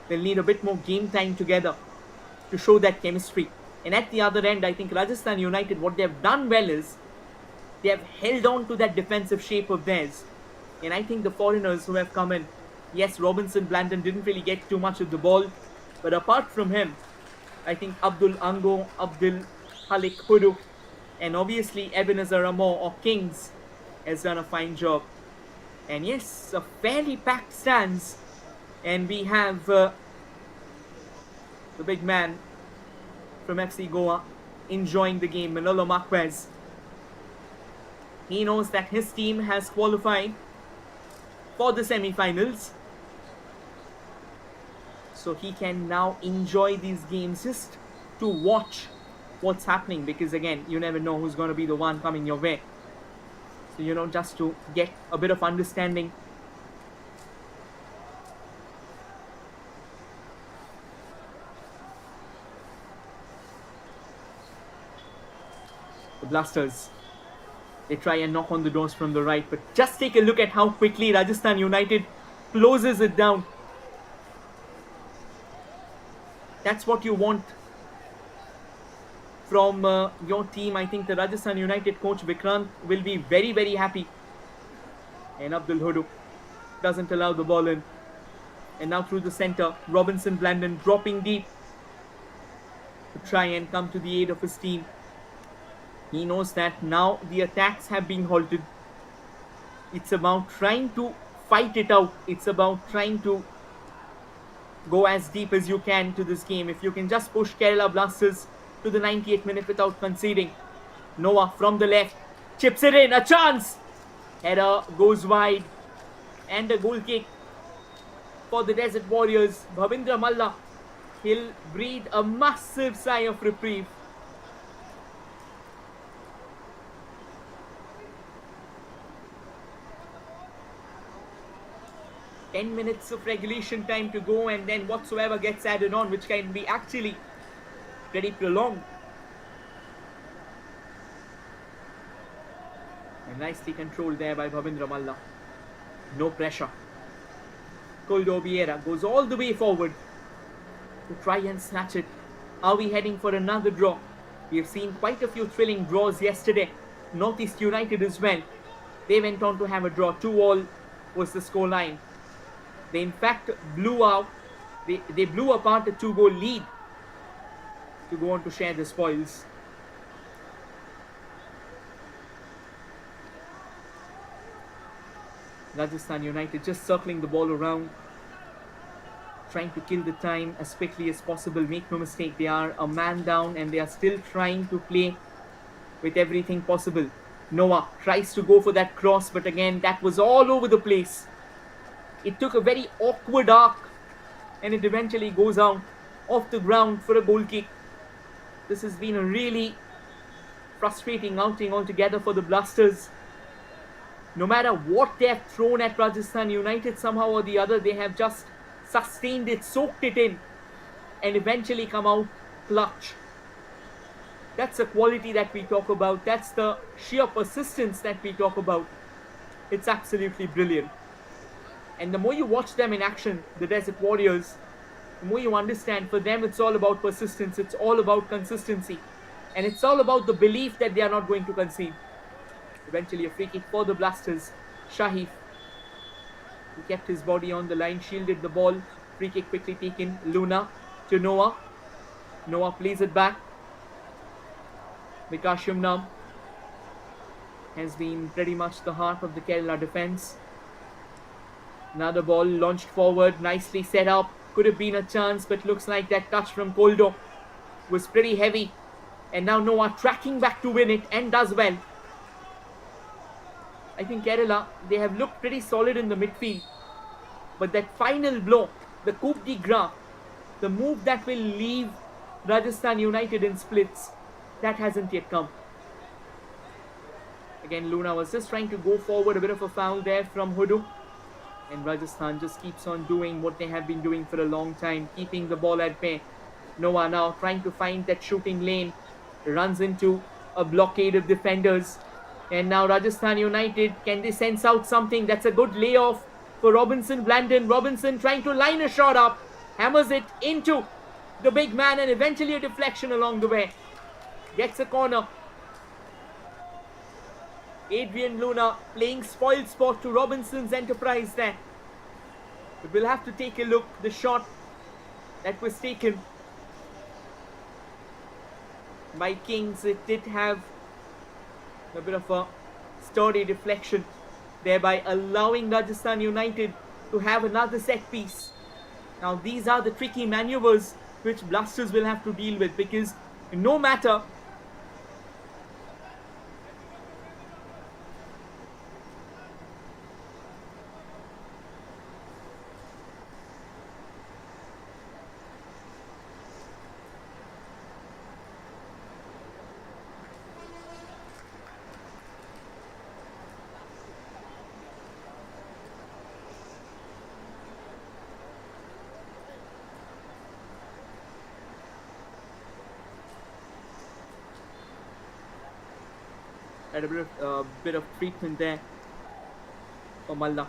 Speaker 1: they'll need a bit more game time together to show that chemistry. And at the other end, I think Rajasthan United, what they've done well is they have held on to that defensive shape of theirs. And I think the foreigners who have come in, yes, Robinson Blandon didn't really get too much of the ball, but apart from him, I think Abdul Ango, Abdul Halik Hudu, and obviously Ebenezer Amo or Kings has done a fine job. And yes, a fairly packed stands. And we have the big man from FC Goa enjoying the game, Manolo Marquez. He knows that his team has qualified for the semi-finals. So he can now enjoy these games just to watch what's happening. Because again, you never know who's going to be the one coming your way. So, just to get a bit of understanding. The Blasters, they try and knock on the doors from the right. But just take a look at how quickly Rajasthan United closes it down. That's what you want from your team. I think the Rajasthan United coach Vikrant will be very, very happy. And Abdul Hudu doesn't allow the ball in. And now through the center, Robinson Blandon dropping deep to try and come to the aid of his team. He knows that now the attacks have been halted. It's about trying to fight it out. It's about trying to go as deep as you can to this game. If you can just push Kerala Blasters to the 98th minute without conceding. Noah from the left chips it in, a chance, Header goes wide and a goal kick for the Desert Warriors. Bhavindra Malla, he'll breathe a massive sigh of reprieve. "10 minutes of regulation time to go, and then whatsoever gets added on, which can be actually pretty prolonged." And nicely controlled there by Bhavindra Malla. No pressure. Koldo Vieira goes all the way forward to try and snatch it. Are we heading for another draw? We have seen quite a few thrilling draws yesterday. Northeast United as well. They went on to have a draw. 2-2 was the scoreline. They in fact blew apart a 2-goal lead to go on to share the spoils. Rajasthan United just circling the ball around, trying to kill the time as quickly as possible. Make no mistake, they are a man down and they are still trying to play with everything possible. Noah tries to go for that cross, but again, that was all over the place. It took a very awkward arc and it eventually goes out off the ground for a goal kick. This has been a really frustrating outing altogether for the Blasters. No matter what they have thrown at Rajasthan United, somehow or the other, they have just sustained it, soaked it in, and eventually come out clutch. That's the quality that we talk about. That's the sheer persistence that we talk about. It's absolutely brilliant. And the more you watch them in action, the Desert Warriors, the more you understand, for them it's all about persistence, it's all about consistency, and it's all about the belief that they are not going to concede. Eventually a free kick for the Blasters. Shahif, he kept his body on the line, shielded the ball. Free kick quickly taken. Luna to Noah. Noah plays it back. Vikas Shumnam has been pretty much the heart of the Kerala defence. Another ball launched forward, nicely set up. Could have been a chance, but looks like that touch from Koldo was pretty heavy. And now Noah tracking back to win it and does well. I think Kerala, they have looked pretty solid in the midfield. But that final blow, the coup de grace, the move that will leave Rajasthan United in splits, that hasn't yet come. Again, Luna was just trying to go forward, a bit of a foul there from Hudu. And Rajasthan just keeps on doing what they have been doing for a long time, keeping the ball at bay. Noah now trying to find that shooting lane, runs into a blockade of defenders. And now Rajasthan United, can they sense out something? That's a good layoff for Robinson Blandon. Robinson trying to line a shot up, hammers it into the big man, and eventually a deflection along the way. Gets a corner. Adrian Luna playing spoil sport to Robinson's enterprise there. But we'll have to take a look. The shot that was taken by Kings, it did have a bit of a sturdy deflection, thereby allowing Rajasthan United to have another set piece. Now these are the tricky maneuvers which Blasters will have to deal with, because no matter had a bit of treatment there for Malla.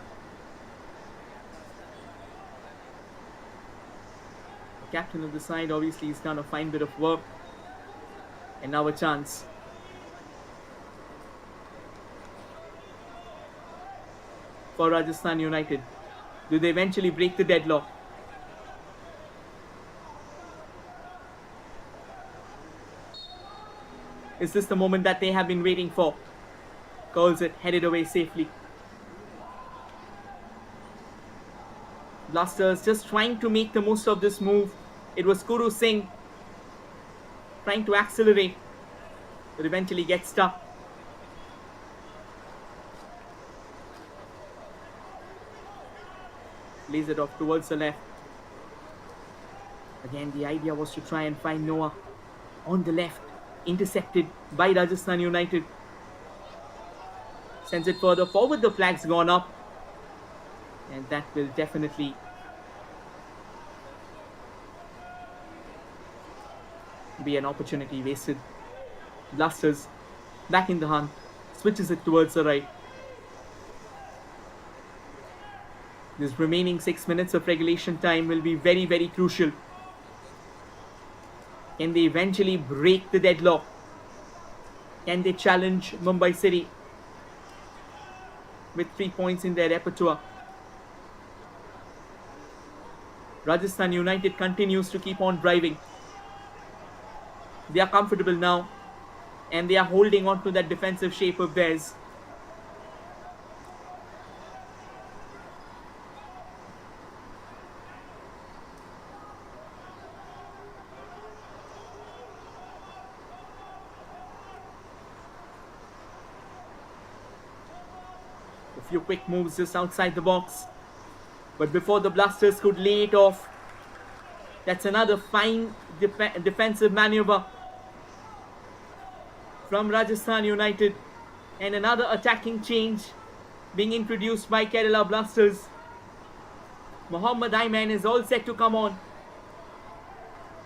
Speaker 1: The captain of the side, obviously, he's done a fine bit of work. And now a chance. For Rajasthan United. Do they eventually break the deadlock? Is this the moment that they have been waiting for? Curls it, headed away safely. Blasters just trying to make the most of this move. It was Kuru Singh trying to accelerate, but eventually gets stuck. Lays it off towards the left. Again, the idea was to try and find Noah on the left. Intercepted by Rajasthan United. Sends it further forward. The flag's gone up. And that will definitely be an opportunity wasted. Blasters back in the hunt. Switches it towards the right. This remaining 6 minutes of regulation time will be very, very crucial. Can they eventually break the deadlock? Can they challenge Mumbai City with 3 points in their repertoire? Rajasthan United continues to keep on driving. They are comfortable now and they are holding on to that defensive shape of theirs. A few quick moves just outside the box. But before the Blasters could lay it off, that's another fine defensive maneuver from Rajasthan United. And another attacking change being introduced by Kerala Blasters. Mohammad Ayman is all set to come on.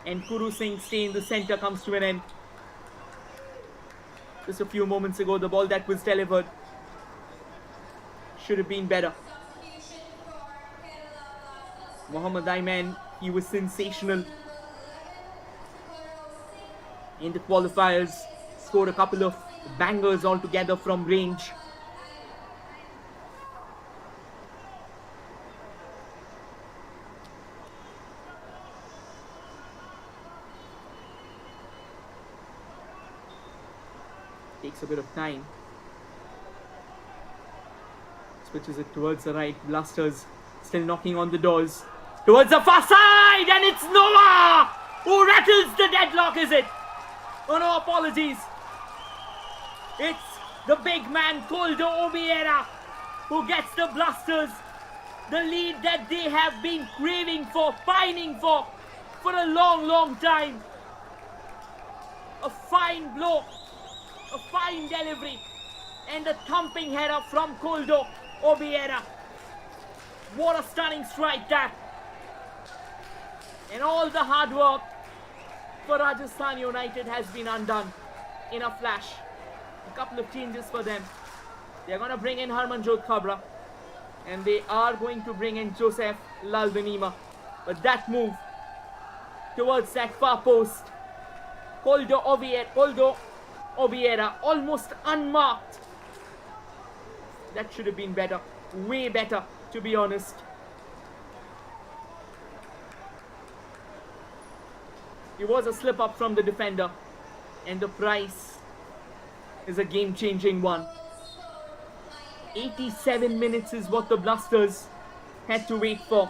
Speaker 1: And Kuru Singh's stay in the centre comes to an end. Just a few moments ago, the ball that was delivered should have been better. Mohammad Ayman, he was sensational in the qualifiers. Scored a couple of bangers altogether from range. Takes a bit of time. Switches it towards the right. Blasters still knocking on the doors. Towards the far side, and it's Noah who rattles the deadlock, is it? Oh no, apologies. It's the big man, Koldo Obiera, who gets the Blasters the lead that they have been craving for, pining for a long, long time. A fine blow, a fine delivery, and a thumping header from Koldo Obiera. What a stunning strike that. And all the hard work for Rajasthan United has been undone in a flash. A couple of changes for them. They are going to bring in Harmanjot Khabra and they are going to bring in Joseph Lalbanima. But that move towards that far post, Koldo Obiera almost unmarked. That should have been better, way better, to be honest. It was a slip up from the defender, and the price is a game-changing one. 87 minutes is what the Blasters had to wait for.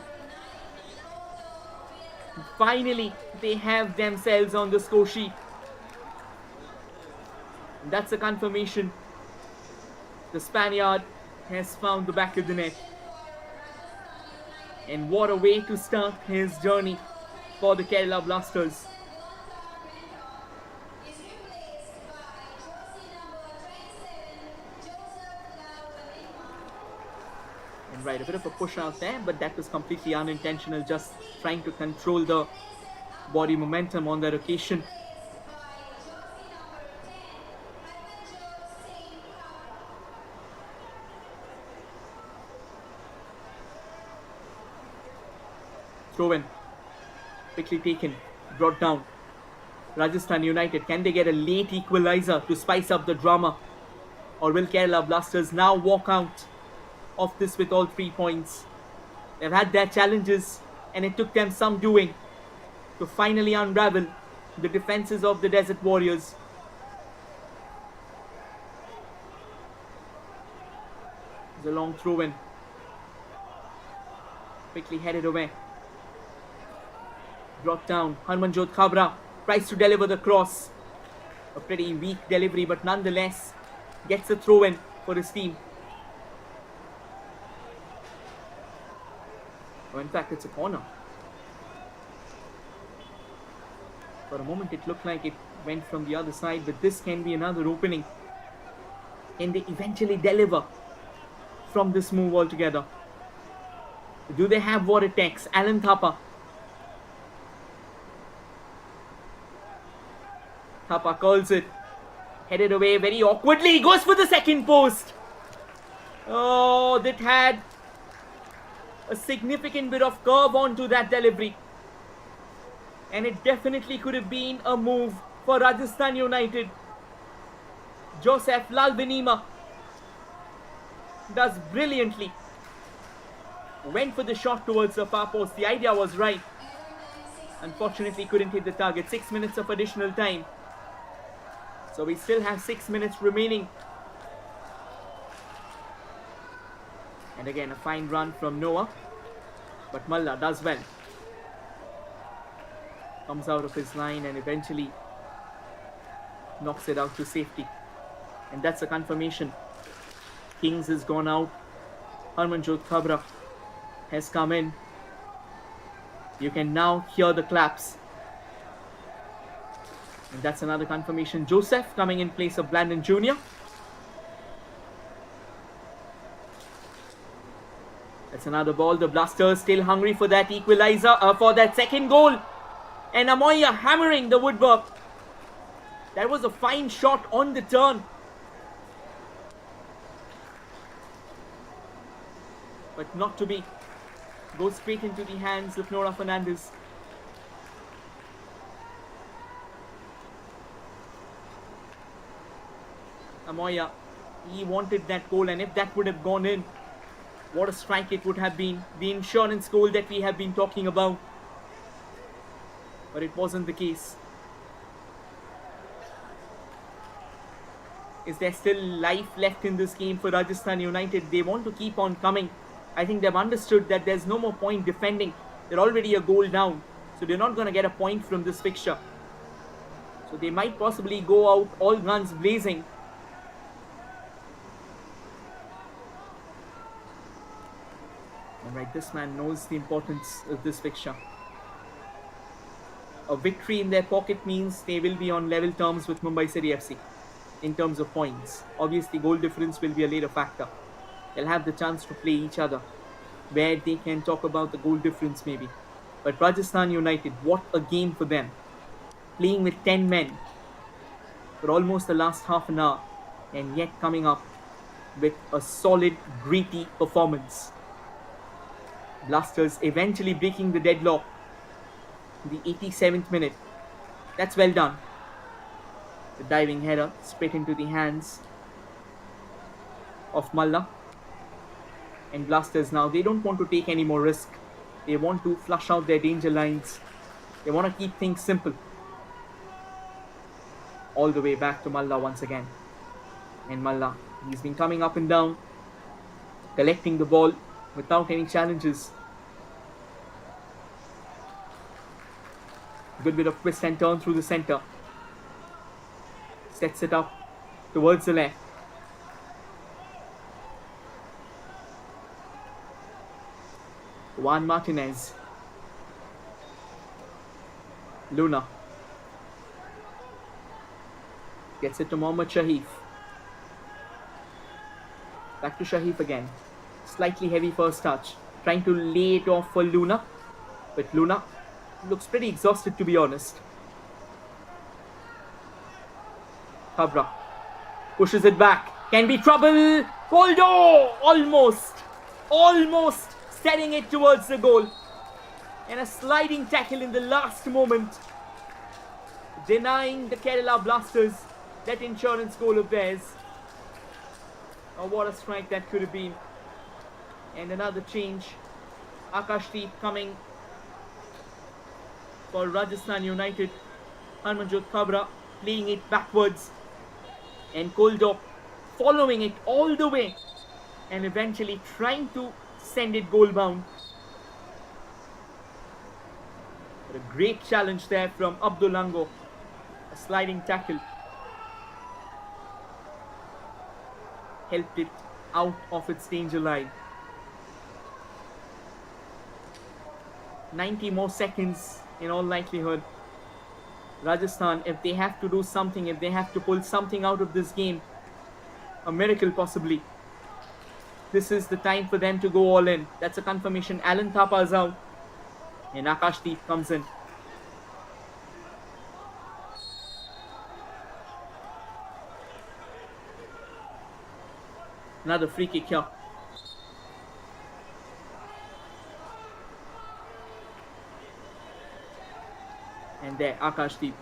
Speaker 1: Finally, they have themselves on the score sheet. That's a confirmation. The Spaniard has found the back of the net. And what a way to start his journey for the Kerala Blasters. And right, a bit of a push out there, but that was completely unintentional, just trying to control the body momentum on that occasion. Throw in, quickly taken, brought down. Rajasthan United, can they get a late equalizer to spice up the drama? Or will Kerala Blasters now walk out of this with all 3 points? They've had their challenges and it took them some doing to finally unravel the defenses of the Desert Warriors. There's a long throw in. Quickly headed away. Brought down. Harmanjot Khabra tries to deliver the cross. A pretty weak delivery, but nonetheless gets a throw in for his team. Or in fact, it's a corner. For a moment, it looked like it went from the other side, but this can be another opening. Can they eventually deliver from this move altogether? Do they have what it takes? Alan Thapa. Thapa calls it. Headed away very awkwardly. He goes for the second post. Oh, that had a significant bit of curve onto that delivery. And it definitely could have been a move for Rajasthan United. Joseph Lalvinima does brilliantly. Went for the shot towards the far post. The idea was right. Unfortunately, couldn't hit the target. 6 minutes of additional time. So we still have 6 minutes remaining. And again, a fine run from Noah. But Malla does well. Comes out of his line and eventually knocks it out to safety. And that's a confirmation. Kings has gone out. Harmanjot Khabra has come in. You can now hear the claps. And that's another confirmation. Joseph coming in place of Blandon Jr. That's another ball. The Blasters still hungry for that equalizer, for that second goal. And Amoya hammering the woodwork. That was a fine shot on the turn. But not to be. Goes straight into the hands of Nora Fernandez. Amoya, he wanted that goal, and if that would have gone in, what a strike it would have been. The insurance goal that we have been talking about. But it wasn't the case. Is there still life left in this game for Rajasthan United? They want to keep on coming. I think they've understood that there's no more point defending. They're already a goal down. So they're not going to get a point from this fixture. So they might possibly go out all guns blazing. Alright, this man knows the importance of this fixture. A victory in their pocket means they will be on level terms with Mumbai City FC in terms of points. Obviously, goal difference will be a later factor. They'll have the chance to play each other where they can talk about the goal difference maybe. But Rajasthan United, what a game for them. Playing with 10 men for almost the last half an hour and yet coming up with a solid, gritty performance. Blasters eventually breaking the deadlock in the 87th minute. That's well done. The diving header straight into the hands of Malla. And Blasters now, they don't want to take any more risk. They want to flush out their danger lines. They want to keep things simple. All the way back to Malla once again. And Malla, he's been coming up and down, collecting the ball without any challenges. Good bit of twist and turn through the center. Sets it up towards the left. Juan Martinez. Luna. Gets it to Mohammad Shahif. Back to Shahif again. Slightly heavy first touch. Trying to lay it off for Luna. But Luna looks pretty exhausted, to be honest. Khabra pushes it back. Can be trouble. Goldo! Almost setting it towards the goal. And a sliding tackle in the last moment. Denying the Kerala Blasters that insurance goal of theirs. Oh, what a strike that could have been. And another change. Akashdeep coming for Rajasthan United. Harmanjot Khabra playing it backwards. And Koldop following it all the way. And eventually trying to send it goal bound. But a great challenge there from Abdulango. A sliding tackle. Helped it out of its danger line. 90 more seconds in all likelihood. Rajasthan, if they have to do something, if they have to pull something out of this game, a miracle possibly, this is the time for them to go all in. That's a confirmation. Alan Thapa is out and Akashdeep comes in. Another free kick here. And there, Akashdeep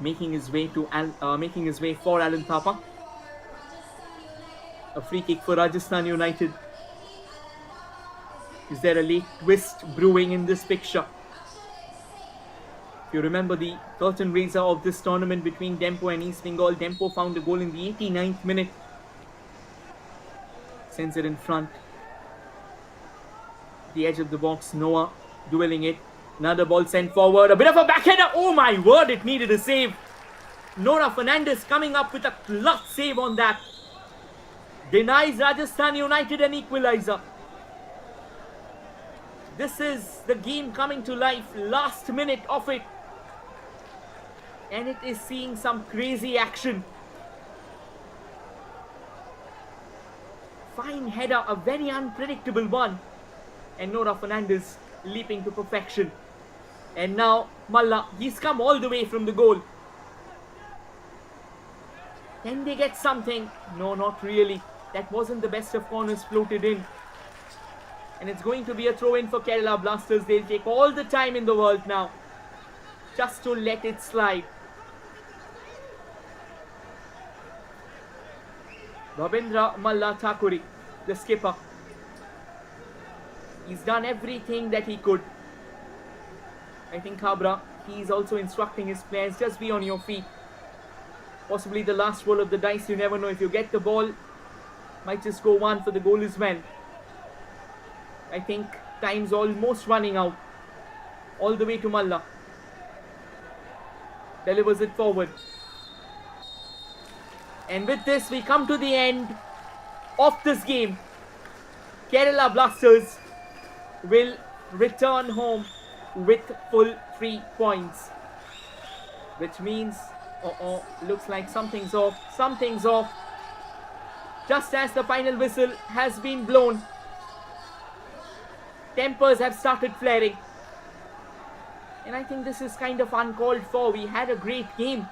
Speaker 1: making his way for Alan Thapa. A free kick for Rajasthan United. Is there a late twist brewing in this picture? If you remember the curtain raiser of this tournament between Dempo and East Bengal, Dempo found a goal in the 89th minute. Sends it in front. The edge of the box, Noah dueling it. Another ball sent forward. A bit of a backhander. Oh my word, it needed a save. Nora Fernandez coming up with a clutch save on that. Denies Rajasthan United an equalizer. This is the game coming to life. Last minute of it. And it is seeing some crazy action. Fine header, a very unpredictable one. And Nora Fernandez leaping to perfection. And now Malla, he's come all the way from the goal. Can they get something? No, not really. That wasn't the best of corners floated in. And it's going to be a throw in for Kerala Blasters. They'll take all the time in the world now just to let it slide. Rabindra Malla Thakuri, the skipper. He's done everything that he could. I think Kabra, he's also instructing his players, just be on your feet. Possibly the last roll of the dice, you never know. If you get the ball, might just go one for the goal as well. I think time's almost running out. All the way to Malla. Delivers it forward. And with this, we come to the end of this game. Kerala Blasters will return home with full 3 points. Which means, looks like something's off. Something's off. Just as the final whistle has been blown, tempers have started flaring. And I think this is kind of uncalled for. We had a great game.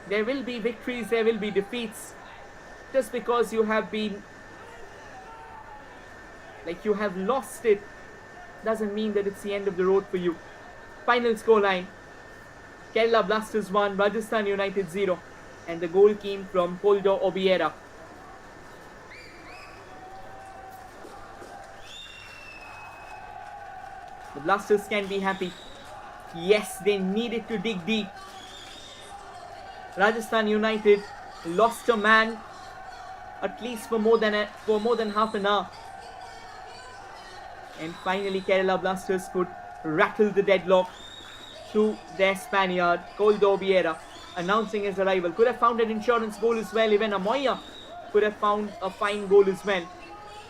Speaker 1: There will be victories, there will be defeats. Just because you have been, you have lost it, doesn't mean that it's the end of the road for you. Final scoreline: Kerala Blasters 1, Rajasthan United 0. And the goal came from Poldo Obiera. The Blasters can be happy. Yes, they needed to dig deep. Rajasthan United lost a man at least for more than half an hour. And finally Kerala Blasters could rattle the deadlock through their Spaniard, Coldo Obiera, announcing his arrival. Could have found an insurance goal as well. Even Amoya could have found a fine goal as well.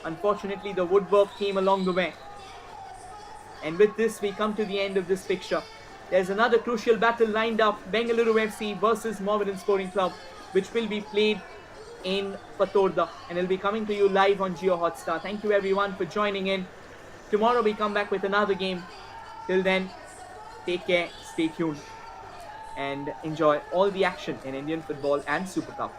Speaker 1: Unfortunately, the woodwork came along the way. And with this, we come to the end of this fixture. There's another crucial battle lined up, Bengaluru FC versus Mohammedan Sporting Club, which will be played in Fatorda, and it'll be coming to you live on Jio Hotstar. Thank you everyone for joining in. Tomorrow we come back with another game. Till then, take care, stay tuned, and enjoy all the action in Indian football and Super Cup.